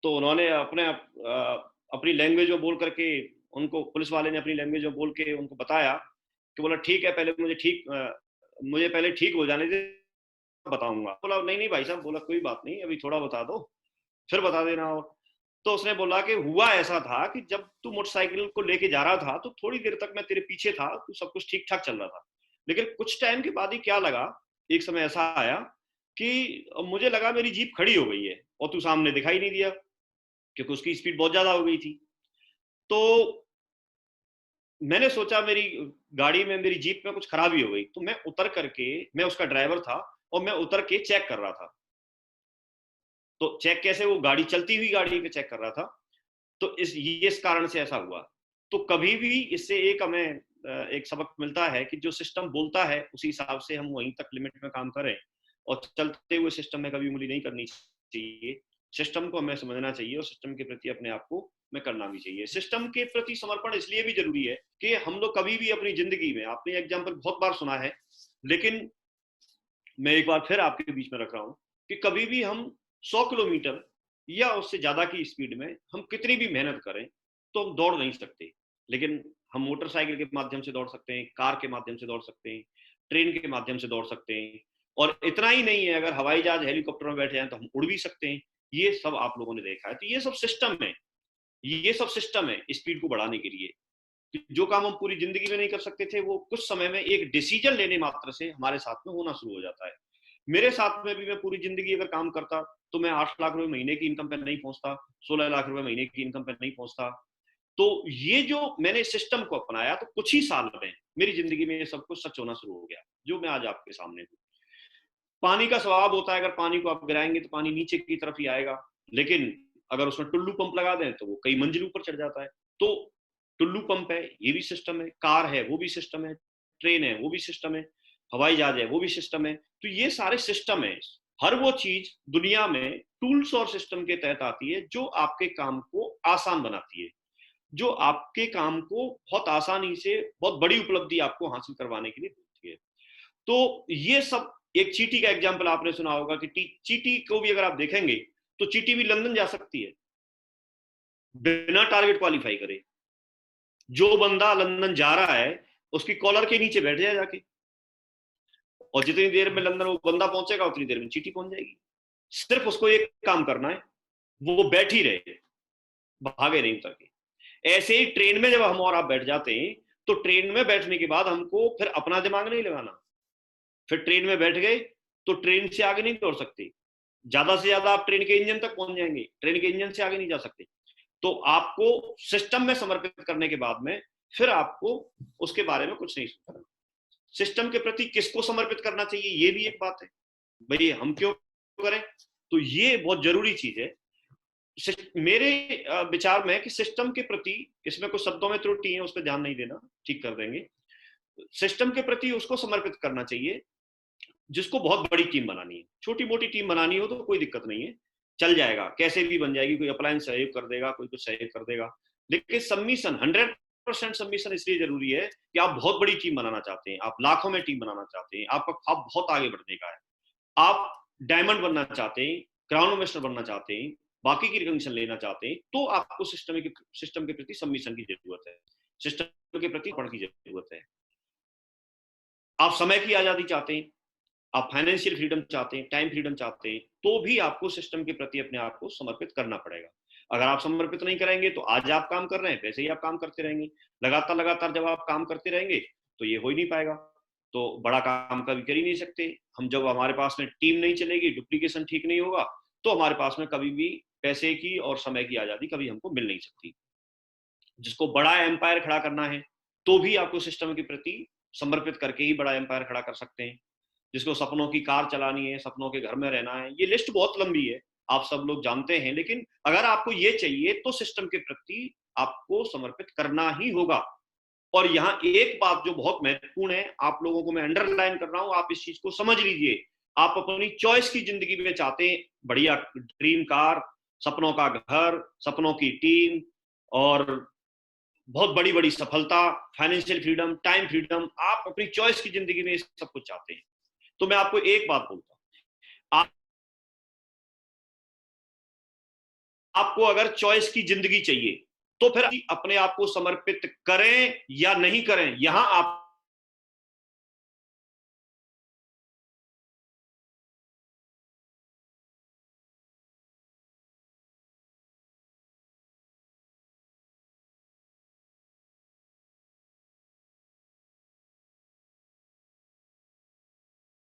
तो उन्होंने अपनी लैंग्वेज में बोल करके उनको, पुलिस वाले ने अपनी लैंग्वेज में बोल के उनको बताया कि बोला ठीक है पहले मुझे पहले ठीक हो जाने दे, बताऊंगा। बोला नहीं नहीं भाई साहब, बोला कोई बात नहीं, अभी थोड़ा बता दो फिर बता देना। और तो उसने बोला कि हुआ ऐसा था कि जब तू मोटरसाइकिल को लेके जा रहा था तो थोड़ी देर तक मैं तेरे पीछे था, तो सब कुछ ठीक ठाक चल रहा था। लेकिन कुछ टाइम के बाद ही क्या लगा, एक समय ऐसा आया कि मुझे लगा मेरी जीप खड़ी हो गई है और तू सामने दिखाई नहीं दिया, क्योंकि उसकी स्पीड बहुत ज्यादा हो गई थी। तो मैंने सोचा मेरी गाड़ी में, मेरी जीप में कुछ खराबी हो गई, तो मैं उतर करके, मैं उसका ड्राइवर था और मैं उतर के चेक कर रहा था। तो चेक कैसे, वो गाड़ी चलती हुई गाड़ी पे चेक कर रहा था। तो इस कारण से ऐसा हुआ। तो कभी भी इससे एक हमें एक सबक मिलता है कि जो सिस्टम बोलता है उसी हिसाब से हम वहीं तक लिमिट में काम करें, और चलते हुए सिस्टम में कभी उंगली नहीं करनी चाहिए। सिस्टम को हमें समझना चाहिए, और सिस्टम के प्रति अपने आप को में करना भी चाहिए। सिस्टम के प्रति समर्पण इसलिए भी जरूरी है कि हम लोग कभी भी अपनी जिंदगी में, आपने एग्जाम्पल बहुत बार सुना है, लेकिन मैं एक बार फिर आपके बीच में रख रहा हूं कि कभी भी हम 100 किलोमीटर या उससे ज्यादा की स्पीड में हम कितनी भी मेहनत करें तो हम दौड़ नहीं सकते। लेकिन हम मोटरसाइकिल के माध्यम से दौड़ सकते हैं, कार के माध्यम से दौड़ सकते हैं, ट्रेन के माध्यम से दौड़ सकते हैं। और इतना ही नहीं है, अगर हवाई जहाज हेलीकॉप्टर में बैठे जाए तो हम उड़ भी सकते हैं। ये सब आप लोगों ने देखा है। तो ये सब सिस्टम है, ये सब सिस्टम है स्पीड को बढ़ाने के लिए। जो काम हम पूरी जिंदगी में नहीं कर सकते थे, वो कुछ समय में एक डिसीजन लेने मात्र से हमारे साथ में होना शुरू हो जाता है। मेरे साथ में भी मैं पूरी जिंदगी अगर काम करता तो मैं 8 लाख रुपए महीने की इनकम पे नहीं पहुंचता, 16 लाख रुपए महीने की इनकम पे नहीं पहुंचता। तो ये जो मैंने सिस्टम को अपनाया, तो कुछ ही साल में मेरी जिंदगी में ये सब कुछ सच होना शुरू हो गया, जो मैं आज आपके सामने हूँ। पानी का स्वभाव होता है, अगर पानी को आप गिराएंगे तो पानी नीचे की तरफ ही आएगा, लेकिन अगर उसमें टुल्लू पंप लगा दें तो वो कई मंजिल ऊपर चढ़ जाता है। तो टुल्लू पंप है, ये भी सिस्टम है, कार है वो भी सिस्टम है, ट्रेन है वो भी सिस्टम है, हवाई जहाज है वो भी सिस्टम है। तो ये सारे सिस्टम है। हर वो चीज दुनिया में टूल्स और सिस्टम के तहत आती है जो आपके काम को आसान बनाती है, जो आपके काम को बहुत आसानी से बहुत बड़ी उपलब्धि आपको हासिल करवाने के लिए होती है। तो ये सब, एक चींटी का एग्जाम्पल आपने सुना होगा कि चींटी को भी अगर आप देखेंगे तो चींटी भी लंदन जा सकती है बिना टारगेट क्वालिफाई करे। जो बंदा लंदन जा रहा है उसकी कॉलर के नीचे बैठ जाए जाके, और जितनी देर में लंदन वो बंदा पहुंचेगा उतनी देर में चींटी पहुंच जाएगी। सिर्फ उसको एक काम करना है, वो बैठ ही रहे, भागे नहीं उतर के। ऐसे ही ट्रेन में जब हम और आप बैठ जाते हैं तो ट्रेन में बैठने के बाद हमको फिर अपना दिमाग नहीं लगाना। फिर ट्रेन में बैठ गए तो ट्रेन से आगे नहीं दौड़ सकते, ज्यादा से ज्यादा आप ट्रेन के इंजन तक पहुंच जाएंगे, ट्रेन के इंजन से आगे नहीं जा सकते। तो आपको सिस्टम में समर्पित करने के बाद में फिर आपको उसके बारे में कुछ नहीं सोचना। सिस्टम के प्रति किसको समर्पित करना चाहिए, ये भी एक बात है। भाई हम क्यों करें, तो ये बहुत जरूरी चीज है। मेरे विचार में कि सिस्टम के प्रति, इसमें कुछ शब्दों में त्रुटि है, उस पर ध्यान नहीं देना, ठीक कर देंगे। सिस्टम के प्रति उसको समर्पित करना चाहिए जिसको बहुत बड़ी टीम बनानी है। छोटी मोटी टीम बनानी हो तो कोई दिक्कत नहीं है, चल जाएगा, कैसे भी बन जाएगी। कोई अप्लायंस सहयोग कर देगा, कोई कुछ सहयोग कर देगा। लेकिन सबमिशन, 100% सबमिशन इसलिए जरूरी है कि आप बहुत बड़ी टीम बनाना चाहते हैं, आप लाखों में टीम बनाना चाहते हैं, आपका ख्वाब बहुत आगे बढ़ने का है, आप डायमंड बनना चाहते हैं, क्राउन इन्वेस्टर बनना चाहते हैं, बाकी की रिकॉग्निशन लेना चाहते हैं, तो आपको सिस्टम के प्रति सबमिशन की जरूरत है, सिस्टम के प्रति पढ़ की जरूरत है। आप समय की आजादी चाहते हैं, आप फाइनेंशियल फ्रीडम चाहते हैं, टाइम फ्रीडम चाहते हैं, तो भी आपको सिस्टम के प्रति अपने आप को समर्पित करना पड़ेगा। अगर आप समर्पित नहीं करेंगे तो आज आप काम कर रहे हैं वैसे ही आप काम करते रहेंगे, लगातार लगातार जब आप काम करते रहेंगे तो ये हो ही नहीं पाएगा। तो बड़ा काम कभी कर ही नहीं सकते हम। जब हमारे पास में टीम नहीं चलेगी, डुप्लीकेशन ठीक नहीं होगा, तो हमारे पास में कभी भी पैसे की और समय की आजादी कभी हमको मिल नहीं सकती। जिसको बड़ा एम्पायर खड़ा करना है तो भी आपको सिस्टम के प्रति समर्पित करके ही बड़ा एम्पायर खड़ा कर सकते हैं। जिसको सपनों की कार चलानी है, सपनों के घर में रहना है, ये लिस्ट बहुत लंबी है, आप सब लोग जानते हैं। लेकिन अगर आपको ये चाहिए तो सिस्टम के प्रति आपको समर्पित करना ही होगा। और यहाँ एक बात जो बहुत महत्वपूर्ण है, आप लोगों को मैं अंडरलाइन कर रहा हूं, आप इस चीज को समझ लीजिए। आप अपनी चॉइस की जिंदगी में चाहते हैं बढ़िया ड्रीम कार, सपनों का घर, सपनों की टीम, और बहुत बड़ी बड़ी सफलता, फाइनेंशियल फ्रीडम, टाइम फ्रीडम, आप अपनी चॉइस की जिंदगी में सब कुछ चाहते हैं। तो मैं आपको एक बात बोलता हूं, आपको अगर चॉइस की जिंदगी चाहिए तो फिर अपने आप को समर्पित करें या नहीं करें, यहां आप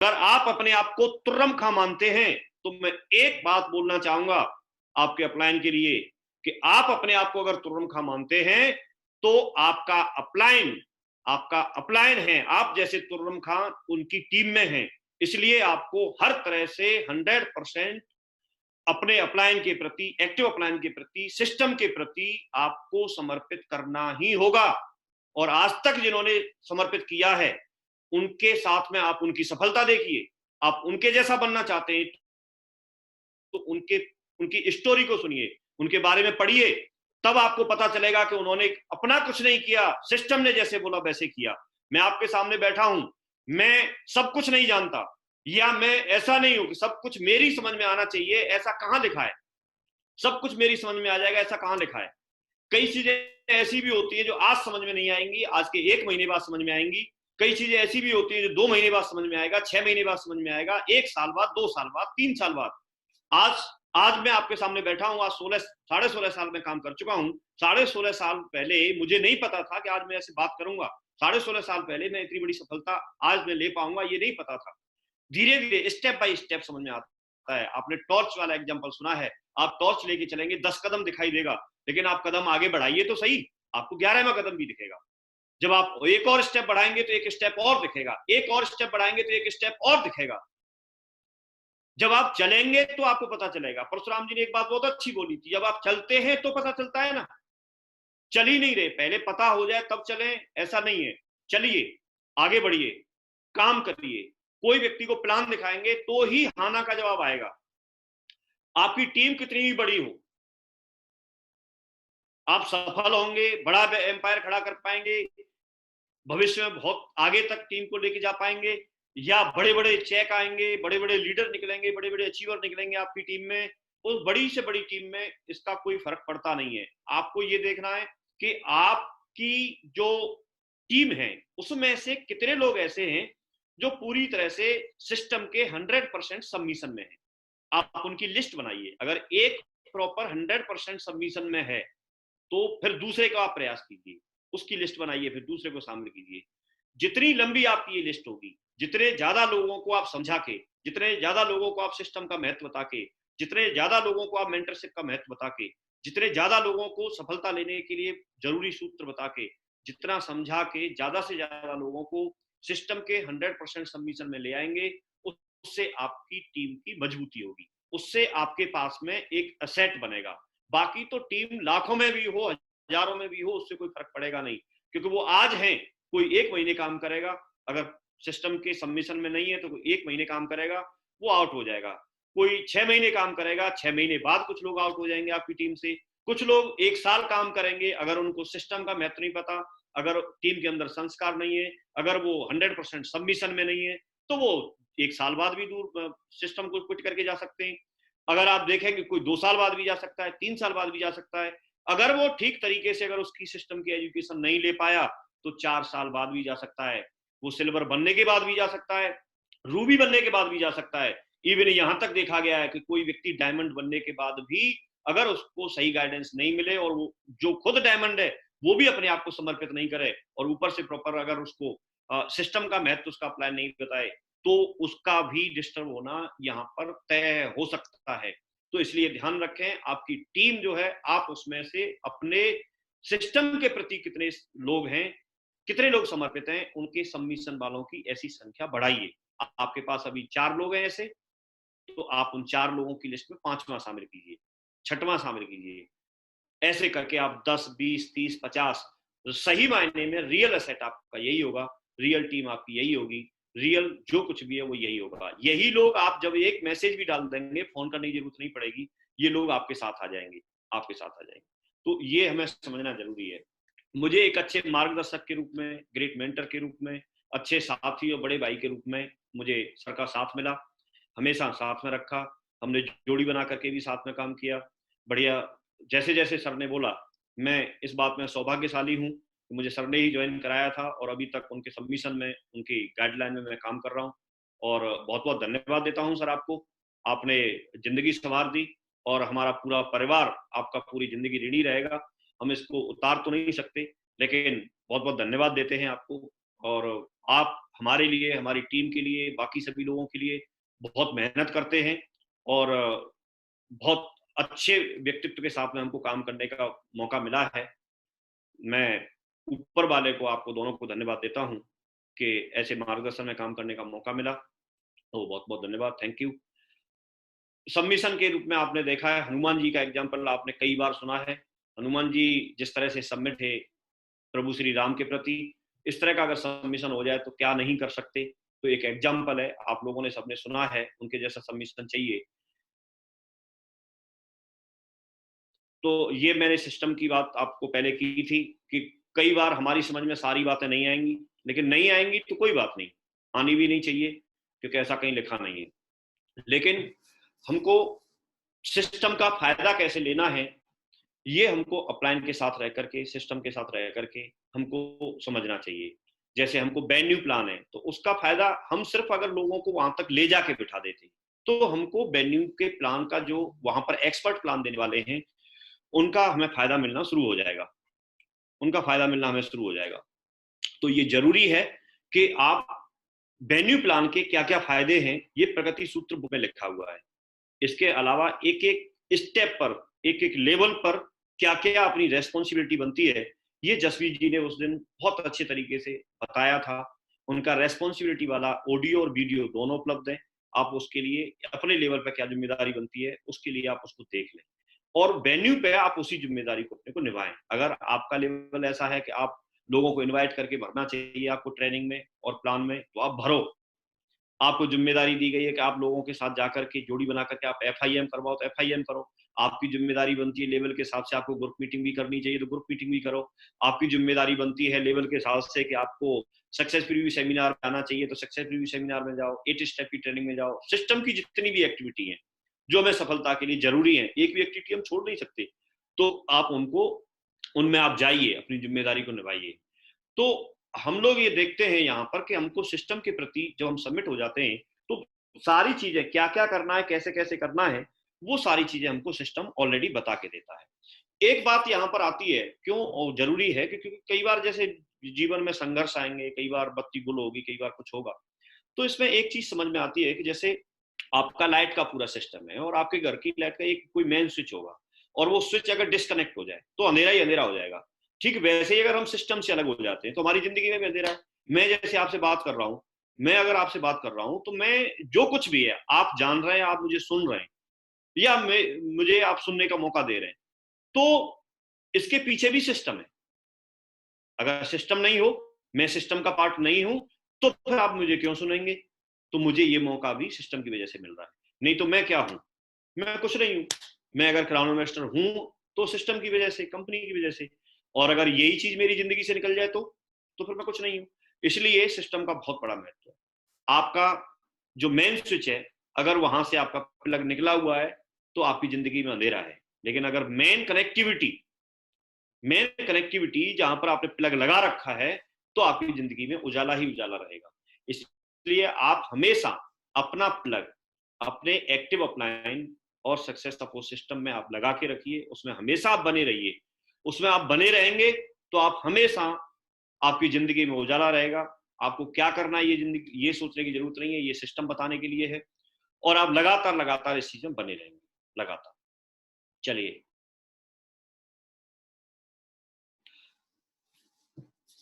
अगर आप अपने आप को तुर्रम खा मानते हैं तो मैं एक बात बोलना चाहूंगा आपके अपलायन के लिए कि आप अपने आप को अगर तुर्रम खा मानते हैं तो आपका अपलायन है, आप जैसे तुर्रम खां उनकी टीम में हैं। इसलिए आपको हर तरह से 100% अपने अपलायन के प्रति, एक्टिव अपलायन के प्रति, सिस्टम के प्रति आपको समर्पित करना ही होगा। और आज तक जिन्होंने समर्पित किया है उनके साथ में आप उनकी सफलता देखिए। आप उनके जैसा बनना चाहते हैं तो उनकी स्टोरी को सुनिए, उनके बारे में पढ़िए, तब आपको पता चलेगा कि उन्होंने अपना कुछ नहीं किया, सिस्टम ने जैसे बोला वैसे किया। मैं आपके सामने बैठा हूं, मैं सब कुछ नहीं जानता, या मैं ऐसा नहीं हूं कि सब कुछ मेरी समझ में आना चाहिए, ऐसा कहां लिखा है? सब कुछ मेरी समझ में आ जाएगा, ऐसा कहां लिखा है? कई चीजें ऐसी भी होती है जो आज समझ में नहीं आएंगी, आज के 1 महीने बाद समझ में आएंगी। कई चीजें ऐसी भी होती है जो 2 महीने बाद समझ में आएगा, 6 महीने बाद समझ में आएगा, 1 साल बाद, 2 साल बाद, 3 साल बाद। आज आज मैं आपके सामने बैठा हूं, आज 16 साढ़े 16 साल में काम कर चुका हूं। 16.5 साल पहले मुझे नहीं पता था कि आज मैं ऐसे बात करूंगा। 16.5 साल पहले मैं इतनी बड़ी सफलता आज मैं ले पाऊंगा, ये नहीं पता था। धीरे धीरे स्टेप बाय स्टेप समझ में आता है। आपने टॉर्च वाला एग्जांपल सुना है, आप टॉर्च लेके चलेंगे 10 कदम दिखाई देगा, लेकिन आप कदम आगे बढ़ाइए तो सही, आपको 11वां कदम भी दिखेगा। जब आप एक और स्टेप बढ़ाएंगे तो एक स्टेप और दिखेगा, एक और स्टेप बढ़ाएंगे तो एक स्टेप और दिखेगा। जब आप चलेंगे तो आपको पता चलेगा। परशुराम जी ने एक बात बहुत अच्छी बोली थी, जब आप चलते हैं तो पता चलता है ना। चल ही नहीं रहे, पहले पता हो जाए तब चलें, ऐसा नहीं है। चलिए, आगे बढ़िए, काम करिए। कोई व्यक्ति को प्लान दिखाएंगे तो ही हाँ ना का जवाब आएगा। आपकी टीम कितनी भी बड़ी हो, आप सफल होंगे, बड़ा एम्पायर खड़ा कर पाएंगे, भविष्य में बहुत आगे तक टीम को लेके जा पाएंगे, या बड़े बड़े चेक आएंगे, बड़े बड़े लीडर निकलेंगे, बड़े बड़े अचीवर निकलेंगे आपकी टीम में। उस बड़ी से बड़ी टीम में इसका कोई फर्क पड़ता नहीं है। आपको ये देखना है कि आपकी जो टीम है उसमें से कितने लोग ऐसे हैं जो पूरी तरह से सिस्टम के 100% सबमिशन में है। आप उनकी लिस्ट बनाइए। अगर एक प्रॉपर 100% सबमिशन में है तो फिर दूसरे का आप प्रयास कीजिए, उसकी लिस्ट बनाइए, फिर दूसरे को शामिल कीजिए। जितनी लंबी आपकी ये लिस्ट होगी, जितने ज्यादा लोगों को आप समझा के, जितने ज्यादा लोगों को आप सिस्टम का महत्व बता के, जितने ज्यादा लोगों को आप मेंटरशिप का महत्व बता के, जितने ज्यादा लोगों को सफलता लेने के लिए जरूरी सूत्र बता के, जितना समझा के ज्यादा से ज्यादा लोगों को सिस्टम के 100% सबमिशन में ले आएंगे, उससे आपकी टीम की मजबूती होगी, उससे आपके पास में एक असेट बनेगा। बाकी तो टीम लाखों में भी हो, हजारों में भी हो, उससे कोई फर्क पड़ेगा नहीं, क्योंकि वो आज है, कोई 1 महीने काम करेगा, अगर सिस्टम के सबमिशन में नहीं है तो कोई 1 महीने काम करेगा, वो आउट हो जाएगा। कोई 6 महीने काम करेगा, 6 महीने बाद कुछ लोग आउट हो जाएंगे आपकी टीम से। कुछ लोग 1 साल काम करेंगे, अगर उनको सिस्टम का महत्व नहीं पता, अगर टीम के अंदर संस्कार नहीं है, अगर वो 100% सबमिशन में नहीं है, तो वो 1 साल बाद भी दूर सिस्टम को क्विट करके जा सकते हैं। अगर आप देखेंगे कोई 2 साल बाद भी जा सकता है, 3 साल बाद भी जा सकता है। अगर वो ठीक तरीके से अगर उसकी सिस्टम की एजुकेशन नहीं ले पाया तो 4 साल बाद भी जा सकता है, वो सिल्वर बनने के बाद भी जा सकता है, रूबी बनने के बाद भी जा सकता है। इवन यहां तक देखा गया है कि कोई व्यक्ति डायमंड बनने के बाद भी अगर उसको सही गाइडेंस नहीं मिले और वो जो खुद डायमंड है वो भी अपने आप को समर्पित नहीं करे और ऊपर से प्रॉपर अगर उसको सिस्टम का महत्व उसका प्लान नहीं बताए, तो उसका भी डिस्टर्ब होना यहाँ पर तय हो सकता है। तो इसलिए ध्यान रखें, आपकी टीम जो है, आप उसमें से अपने सिस्टम के प्रति कितने लोग हैं, कितने लोग समर्पित हैं, उनके सबमिशन वालों की ऐसी संख्या बढ़ाइए। आपके पास अभी 4 लोग हैं ऐसे, तो आप उन 4 लोगों की लिस्ट में 5वां शामिल कीजिए, 6वां शामिल कीजिए। ऐसे करके आप 10, 20, 30, 50 सही मायने में रियल एसेट आपका यही होगा, रियल टीम आपकी यही होगी, रियल जो कुछ भी है वो यही होगा। यही लोग, आप जब एक मैसेज भी डाल देंगे, फोन करने की जरूरत नहीं पड़ेगी, ये लोग आपके साथ आ जाएंगे, आपके साथ आ जाएंगे। तो ये हमें समझना जरूरी है। मुझे एक अच्छे मार्गदर्शक के रूप में, ग्रेट मेंटर के रूप में, अच्छे साथी और बड़े भाई के रूप में मुझे सर का साथ मिला, हमेशा साथ में रखा। हमने जोड़ी बना करके भी साथ में काम किया, बढ़िया। जैसे जैसे सर ने बोला, मैं इस बात में सौभाग्यशाली हूँ कि मुझे सर ने ही ज्वाइन कराया था और अभी तक उनके सबमिशन में, उनकी गाइडलाइन में मैं काम कर रहा हूँ। और बहुत बहुत धन्यवाद देता हूँ सर आपको। आपने जिंदगी संवार दी और हमारा पूरा परिवार आपका पूरी जिंदगी ऋणी रहेगा। हम इसको उतार तो नहीं सकते, लेकिन बहुत बहुत धन्यवाद देते हैं आपको। और आप हमारे लिए, हमारी टीम के लिए, बाकी सभी लोगों के लिए बहुत मेहनत करते हैं और बहुत अच्छे व्यक्तित्व के साथ में हमको काम करने का मौका मिला है। मैं ऊपर वाले को, आपको दोनों को धन्यवाद देता हूँ कि ऐसे मार्गदर्शन में काम करने का मौका मिला। तो बहुत बहुत धन्यवाद, थैंक यू। सबमिशन के रूप में आपने देखा है, हनुमान जी का एग्जाम्पल आपने कई बार सुना है। हनुमान जी जिस तरह से सबमिट है प्रभु श्री राम के प्रति, इस तरह का अगर सबमिशन हो जाए तो क्या नहीं कर सकते। तो एक एग्जाम्पल है, आप लोगों ने सबने सुना है, उनके जैसा सबमिशन चाहिए। तो ये मैंने सिस्टम की बात आपको पहले की थी कि कई बार हमारी समझ में सारी बातें नहीं आएंगी, लेकिन नहीं आएंगी तो कोई बात नहीं, आनी भी नहीं चाहिए। क्योंकि ऐसा कहीं लिखा नहीं है। लेकिन हमको सिस्टम का फायदा कैसे लेना है, ये हमको अपलाइन के साथ रह करके, सिस्टम के साथ रह करके हमको समझना चाहिए। जैसे हमको वेन्यू प्लान है, तो उसका फायदा हम सिर्फ अगर लोगों को वहां तक ले जाके बिठा देते, तो हमको वेन्यू के प्लान का जो वहां पर एक्सपर्ट प्लान देने वाले हैं, उनका हमें फायदा मिलना शुरू हो जाएगा, उनका फायदा मिलना हमें शुरू हो जाएगा। तो ये जरूरी है कि आप वेन्यू प्लान के क्या क्या फायदे हैं, ये प्रगति सूत्र बुक में लिखा हुआ है। इसके अलावा एक एक स्टेप पर, एक एक लेवल पर क्या क्या अपनी रेस्पॉन्सिबिलिटी बनती है, ये जसवीर जी ने उस दिन बहुत अच्छे तरीके से बताया था। उनका रेस्पॉन्सिबिलिटी वाला ऑडियो और वीडियो दोनों उपलब्ध है। आप उसके लिए अपने लेवल पर क्या जिम्मेदारी बनती है, उसके लिए आप उसको देख लें, और वेन्यू पे आप उसी जिम्मेदारी को अपने को निभाएं। अगर आपका लेवल ऐसा है कि आप लोगों को इनवाइट करके भरना चाहिए आपको ट्रेनिंग में और प्लान में, तो आप भरो। आपको जिम्मेदारी दी गई है कि आप लोगों के साथ जाकर के जोड़ी बना करके आप FIM करवाओ, तो FIM करो। आपकी जिम्मेदारी बनती है लेवल के हिसाब से आपको ग्रुप मीटिंग भी करनी चाहिए, तो ग्रुप मीटिंग भी करो। आपकी जिम्मेदारी बनती है लेवल के हिसाब से कि आपको सक्सेस प्रीव्यू सेमिनार में आना चाहिए, तो सक्सेस प्रीव्यू सेमिनार में जाओ, 8 स्टेप की ट्रेनिंग में जाओ। सिस्टम की जितनी भी एक्टिविटी है जो हमें सफलता के लिए जरूरी है, एक भी एक्टिविटी हम छोड़ नहीं सकते, तो आप उनको, उनमें आप जाइए, अपनी जिम्मेदारी को निभाइए। तो हम लोग ये देखते हैं यहाँ पर कि हमको सिस्टम के प्रति जब हम सबमिट हो जाते हैं, तो सारी चीजें क्या क्या करना है, कैसे कैसे करना है, वो सारी चीजें हमको सिस्टम ऑलरेडी बता के देता है। एक बात यहाँ पर आती है, क्यों जरूरी है, क्योंकि कई बार जैसे जीवन में संघर्ष आएंगे, कई बार बत्ती गुल होगी, कई बार कुछ होगा। तो इसमें एक चीज समझ में आती है कि जैसे आपका लाइट का पूरा सिस्टम है और आपके घर की लाइट का एक कोई मेन स्विच होगा, और वो स्विच अगर डिस्कनेक्ट हो जाए तो अंधेरा ही अंधेरा हो जाएगा। ठीक वैसे ही अगर हम सिस्टम से अलग हो जाते हैं तो हमारी जिंदगी में भी अंधेरा है। मैं जैसे आपसे बात कर रहा हूं, मैं अगर आपसे बात कर रहा हूं, तो मैं जो कुछ भी है आप जान रहे हैं, आप मुझे सुन रहे हैं, या मुझे आप सुनने का मौका दे रहे हैं, तो इसके पीछे भी सिस्टम है। अगर सिस्टम नहीं हो, मैं सिस्टम का पार्ट नहीं हूं, तो फिर आप मुझे क्यों सुनेंगे? तो मुझे ये मौका भी सिस्टम की वजह से मिल रहा है, नहीं तो मैं क्या हूं? मैं कुछ नहीं हूं। मैं अगर क्राउन इन्वेस्टर हूं तो सिस्टम की वजह से, कंपनी की वजह से, और अगर यही चीज मेरी जिंदगी से निकल जाए तो फिर मैं कुछ नहीं हूं। इसलिए सिस्टम का बहुत बड़ा महत्व है। आपका जो मेन स्विच है, अगर वहां से आपका प्लग निकला हुआ है तो आपकी जिंदगी में अंधेरा है। लेकिन अगर मेन कनेक्टिविटी जहां पर आपने प्लग लगा रखा है, तो आपकी जिंदगी में उजाला ही उजाला रहेगा। इसलिए आप हमेशा अपना प्लग अपने एक्टिव अपलाइन और सक्सेस सपोर्ट सिस्टम में आप लगा के रखिए, उसमें हमेशा आप बने रहिए। उसमें आप बने रहेंगे तो आप हमेशा, आपकी जिंदगी में उजाला रहेगा। आपको क्या करना है ये जिंदगी, ये सोचने की जरूरत नहीं है, ये सिस्टम बताने के लिए है, और आप लगातार लगातार इस चीज में बने रहेंगे लगातार। चलिए,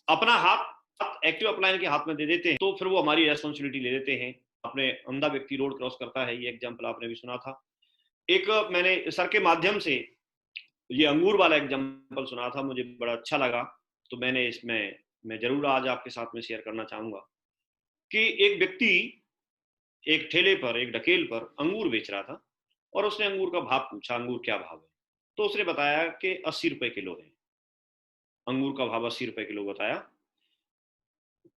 अपना हाथ एक्टिव अपलाइन के हाथ में दे देते हैं, तो फिर वो हमारी रेस्पॉन्सिबिलिटी ले लेते हैं। अपने अंधा व्यक्ति रोड क्रॉस करता है, ये एग्जाम्पल आपने भी सुना था। एक मैंने सर के माध्यम से ये अंगूर वाला एग्जाम्पल सुना था, मुझे बड़ा अच्छा लगा, तो मैंने इसमें मैं जरूर आज आपके साथ में शेयर करना चाहूंगा कि एक व्यक्ति एक ठेले पर, एक ढकेल पर अंगूर बेच रहा था, और उसने अंगूर का भाव पूछा, अंगूर क्या भाव है? तो उसने बताया कि 80 रुपए किलो है। अंगूर का भाव 80 रुपए किलो बताया।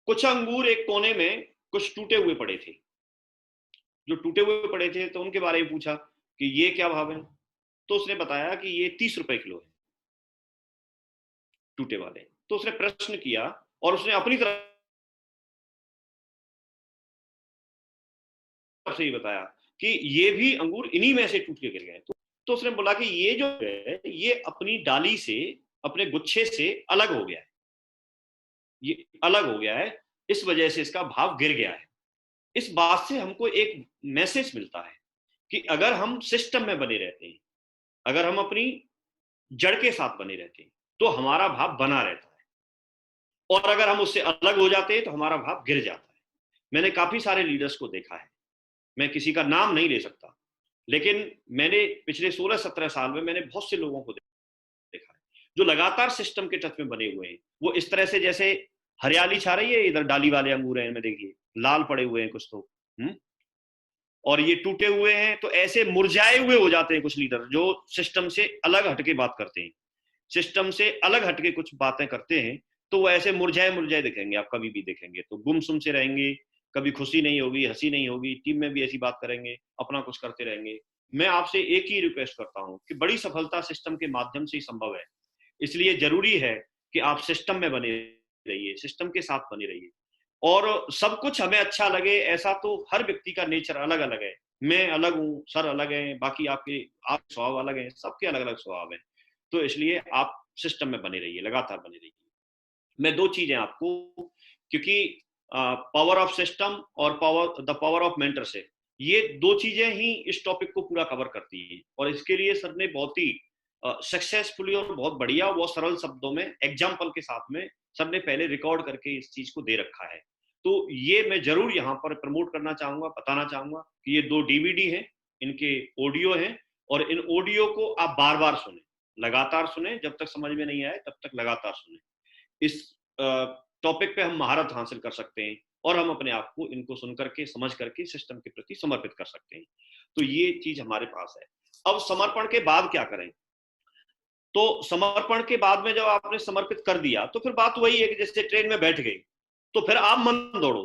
कुछ अंगूर एक कोने में कुछ टूटे हुए पड़े थे, जो टूटे हुए पड़े थे, तो उनके बारे में पूछा कि ये क्या भाव है? तो उसने बताया कि ये 30 रुपए किलो है, टूटे वाले। तो उसने प्रश्न किया, और उसने अपनी तरफ से ही बताया कि ये भी अंगूर इन्हीं में से टूट के गिर गए। तो उसने बोला कि ये जो है, ये अपनी डाली से, अपने गुच्छे से अलग हो गया है, ये अलग हो गया है, इस वजह से इसका भाव गिर गया है। इस बात से हमको एक मैसेज मिलता है कि अगर हम सिस्टम में बने रहते हैं, अगर हम अपनी जड़ के साथ बने रहते हैं, तो हमारा भाव बना रहता है, और अगर हम उससे अलग हो जाते हैं तो हमारा भाव गिर जाता है। मैंने काफी सारे लीडर्स को देखा है, मैं किसी का नाम नहीं ले सकता, लेकिन मैंने पिछले 16-17 साल में मैंने बहुत से लोगों को देखा है जो लगातार सिस्टम के टच में बने हुए हैं। वो इस तरह से, जैसे हरियाली छा रही है, इधर डाली वाले अंगूर हैं, इनमें देखिए लाल पड़े हुए हैं कुछ तो, और ये टूटे हुए हैं, तो ऐसे मुरझाए हुए हो जाते हैं कुछ लीडर जो सिस्टम से अलग हटके बात करते हैं, सिस्टम से अलग हटके कुछ बातें करते हैं, तो वो ऐसे मुरझाए मुरझाए दिखेंगे, आप कभी भी देखेंगे तो गुमसुम से रहेंगे, कभी खुशी नहीं होगी, हंसी नहीं होगी, टीम में भी ऐसी बात करेंगे, अपना कुछ करते रहेंगे। मैं आपसे एक ही रिक्वेस्ट करता हूं कि बड़ी सफलता सिस्टम के माध्यम से ही संभव है। इसलिए जरूरी है कि आप सिस्टम में बने रहिए, सिस्टम के साथ बने रहिए। और सब कुछ हमें अच्छा लगे ऐसा तो हर व्यक्ति का नेचर अलग अलग है। मैं अलग हूँ, सर अलग हैं, बाकी आप स्वभाव अलग हैं, सबके अलग अलग स्वभाव हैं। तो इसलिए आप सिस्टम में बने रहिए, लगातार बने रहिए। मैं दो चीजें आपको, क्योंकि पावर ऑफ सिस्टम और द पावर ऑफ मेंटरशिप, ये दो चीजें ही इस टॉपिक को पूरा कवर करती है। और इसके लिए सर ने बहुत ही सक्सेसफुली और बहुत बढ़िया, बहुत सरल शब्दों में एग्जाम्पल के साथ में सर ने पहले रिकॉर्ड करके इस चीज को दे रखा है। तो ये मैं जरूर यहाँ पर प्रमोट करना चाहूंगा, बताना चाहूंगा कि ये 2 डीवीडी हैं, इनके ऑडियो हैं, और इन ऑडियो को आप बार बार सुने, लगातार सुने, जब तक समझ में नहीं आए तब तक लगातार सुने। इस टॉपिक पे हम महारत हासिल कर सकते हैं और हम अपने आप को इनको सुन करके, समझ करके सिस्टम के प्रति समर्पित कर सकते हैं। तो ये चीज हमारे पास है। अब समर्पण के बाद क्या करें? तो समर्पण के बाद में जब आपने समर्पित कर दिया तो फिर बात वही है कि जैसे ट्रेन में बैठ गए तो फिर आप मन दौड़ो।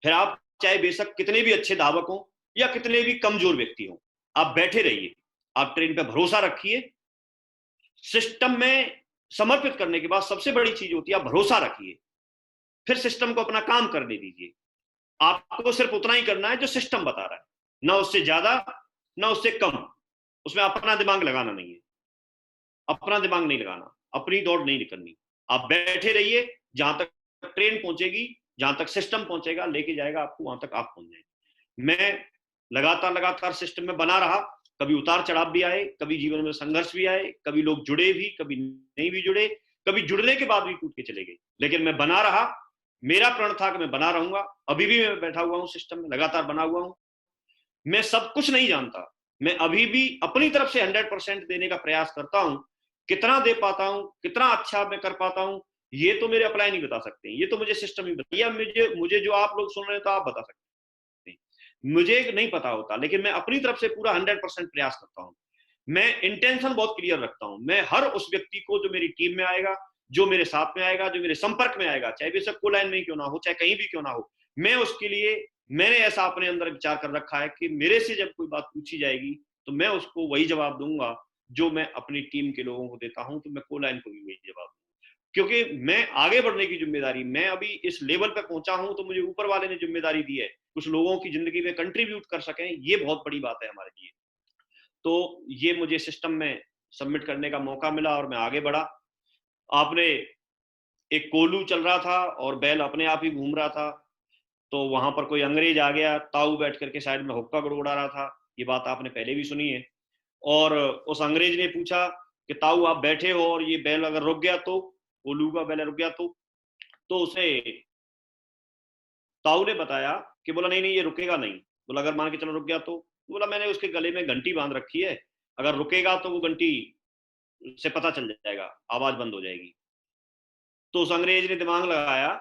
फिर आप चाहे बेशक कितने भी अच्छे धावक हो या कितने भी कमजोर व्यक्ति हो, आप बैठे रहिए, आप ट्रेन पे भरोसा रखिए। सिस्टम में समर्पित करने के बाद सबसे बड़ी चीज होती है आप भरोसा रखिए, फिर सिस्टम को अपना काम करने दीजिए। आपको सिर्फ उतना ही करना है जो सिस्टम बता रहा है, ना उससे ज्यादा ना उससे कम। उसमें अपना दिमाग लगाना नहीं है, अपना दिमाग नहीं लगाना, अपनी दौड़ नहीं करनी। आप बैठे रहिए, जहां तक ट्रेन पहुंचेगी, जहां तक सिस्टम पहुंचेगा, लेके जाएगा आपको, वहां तक आप पहुंच जाएंगे। मैं लगातार लगातार सिस्टम में बना रहा। कभी उतार चढ़ाव भी आए, कभी जीवन में संघर्ष भी आए, कभी लोग जुड़े भी, कभी नहीं भी जुड़े, कभी जुड़ने के बाद भी टूट के चले गए, लेकिन मैं बना रहा। मेरा प्रण था कि मैं बना रहूंगा। अभी भी मैं बैठा हुआ हूं सिस्टम में, लगातार बना हुआ हूं। मैं सब कुछ नहीं जानता, मैं अभी भी अपनी तरफ से 100% देने का प्रयास करता हूं। कितना दे पाता हूं, कितना अच्छा मैं कर पाता हूं, ये तो मेरे अप्लाई नहीं बता सकते, ये तो मुझे सिस्टम ही बता, या मुझे जो आप लोग सुन रहे हैं तो आप बता सकते हैं, मुझे नहीं पता होता। लेकिन मैं अपनी तरफ से पूरा 100% प्रयास करता हूं। मैं इंटेंशन बहुत क्लियर रखता हूं। मैं हर उस व्यक्ति को जो मेरी टीम में आएगा, जो मेरे साथ में आएगा, जो मेरे संपर्क में आएगा, चाहे बेशक को लाइन में क्यों ना हो, चाहे कहीं भी क्यों ना हो, मैं उसके लिए, मैंने ऐसा अपने अंदर विचार कर रखा है कि मेरे से जब कोई बात पूछी जाएगी तो मैं उसको वही जवाब दूंगा जो मैं अपनी टीम के लोगों को देता हूं। तो मैं को लाइन को भी वही जवाब दूंगा, क्योंकि मैं आगे बढ़ने की जिम्मेदारी, मैं अभी इस लेवल पे पहुंचा हूं तो मुझे ऊपर वाले ने जिम्मेदारी दी है कुछ लोगों की जिंदगी में कंट्रीब्यूट कर सकें। ये बहुत बड़ी बात है हमारे लिए। तो ये मुझे सिस्टम में सबमिट करने का मौका मिला और मैं आगे बढ़ा। आपने, एक कोलू चल रहा था और बैल अपने आप ही घूम रहा था, तो वहां पर कोई अंग्रेज आ गया, ताऊ बैठ करके साइड में हुक्का गुड़गुड़ा रहा था। ये बात आपने पहले भी सुनी है। और उस अंग्रेज ने पूछा कि ताऊ आप बैठे हो और ये बैल अगर रुक गया तो, कोलू का बैल रुक गया तो उसे ताऊ ने बताया कि बोला नहीं नहीं ये रुकेगा नहीं। बोला अगर मान के चलो रुक गया तो? बोला मैंने उसके गले में घंटी बांध रखी है, अगर रुकेगा तो वो घंटी से पता चल जाएगा, आवाज बंद हो जाएगी। तो उस अंग्रेज ने दिमाग लगाया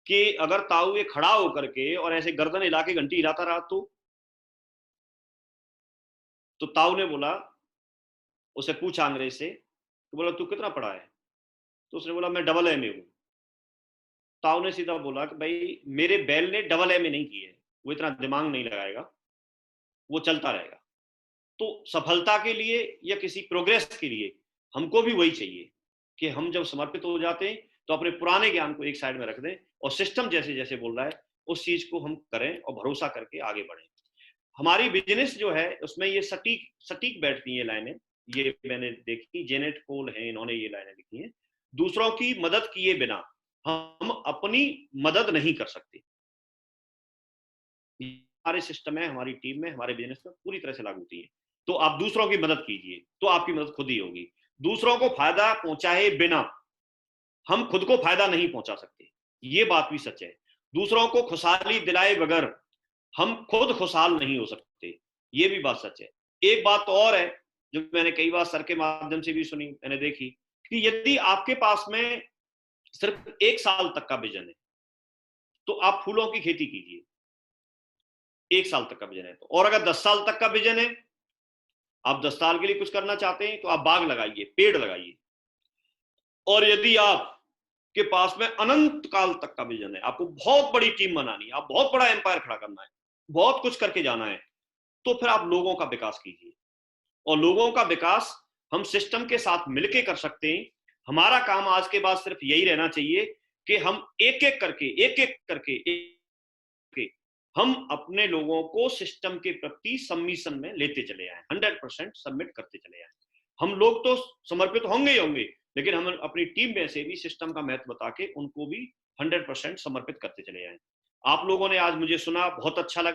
कि अगर ताऊ ये खड़ा होकर के और ऐसे गर्दन हिला के घंटी हिलाता रहा तो ताऊ ने बोला, उसे पूछा अंग्रेज से, तो बोला तू कितना पढ़ा है? तो उसने बोला मैं डबल एम ए हूं। ताऊ ने सीधा बोला कि भाई मेरे बैल ने डबल एम ए नहीं की है, वो इतना दिमाग नहीं लगाएगा, वो चलता रहेगा। तो सफलता के लिए या किसी प्रोग्रेस के लिए हमको भी वही चाहिए कि हम जब समर्पित हो जाते हैं तो अपने पुराने ज्ञान को एक साइड में रख दें और सिस्टम जैसे जैसे बोल रहा है उस चीज को हम करें और भरोसा करके आगे बढ़ें। हमारी बिजनेस जो है उसमें ये सटीक सटीक बैठती है लाइनें। ये मैंने देखी, जेनेट कोल है, इन्होंने ये लाइनें लिखी हैं। दूसरों की मदद किए बिना हम अपनी मदद नहीं कर सकते। हमारे सिस्टम में, हमारी टीम में, हमारे बिजनेस में पूरी तरह से लागू होती है। तो आप दूसरों की मदद कीजिए तो आपकी मदद खुद ही होगी। दूसरों को फायदा पहुंचाए बिना हम खुद को फायदा नहीं पहुंचा सकते, ये बात भी सच है। दूसरों को खुशहाली दिलाए बगैर हम खुद खुशहाल नहीं हो सकते, ये भी बात सच है। एक बात और है जो मैंने कई बार सर के माध्यम से भी सुनी, मैंने देखी, कि यदि आपके पास में सिर्फ 1 साल तक का विजन है तो आप फूलों की खेती कीजिए, 1 साल तक का विजन है तो। और अगर 10 साल तक का विजन है, आप 10 साल के लिए कुछ करना चाहते हैं तो आप बाग लगाइए, पेड़ लगाइए। और यदि आप के पास में अनंत काल तक का विजन है, आपको बहुत बड़ी टीम बनानी है, आप बहुत बड़ा एम्पायर खड़ा करना है, बहुत कुछ करके जाना है, तो फिर आप लोगों का विकास कीजिए। और लोगों का विकास हम सिस्टम के साथ मिलकर कर सकते हैं। हमारा काम आज के बाद सिर्फ यही रहना चाहिए कि हम एक एक करके हम अपने लोगों को सिस्टम के प्रति सबमिशन में लेते चले आए, 100% सबमिट करते चले आए। हम लोग तो समर्पित होंगे ही होंगे, लेकिन हम अपनी टीम में से भी सिस्टम का महत्व बता के उनको भी 100% समर्पित करते चले आए। आप लोगों ने आज मुझे सुना, बहुत अच्छा लगा।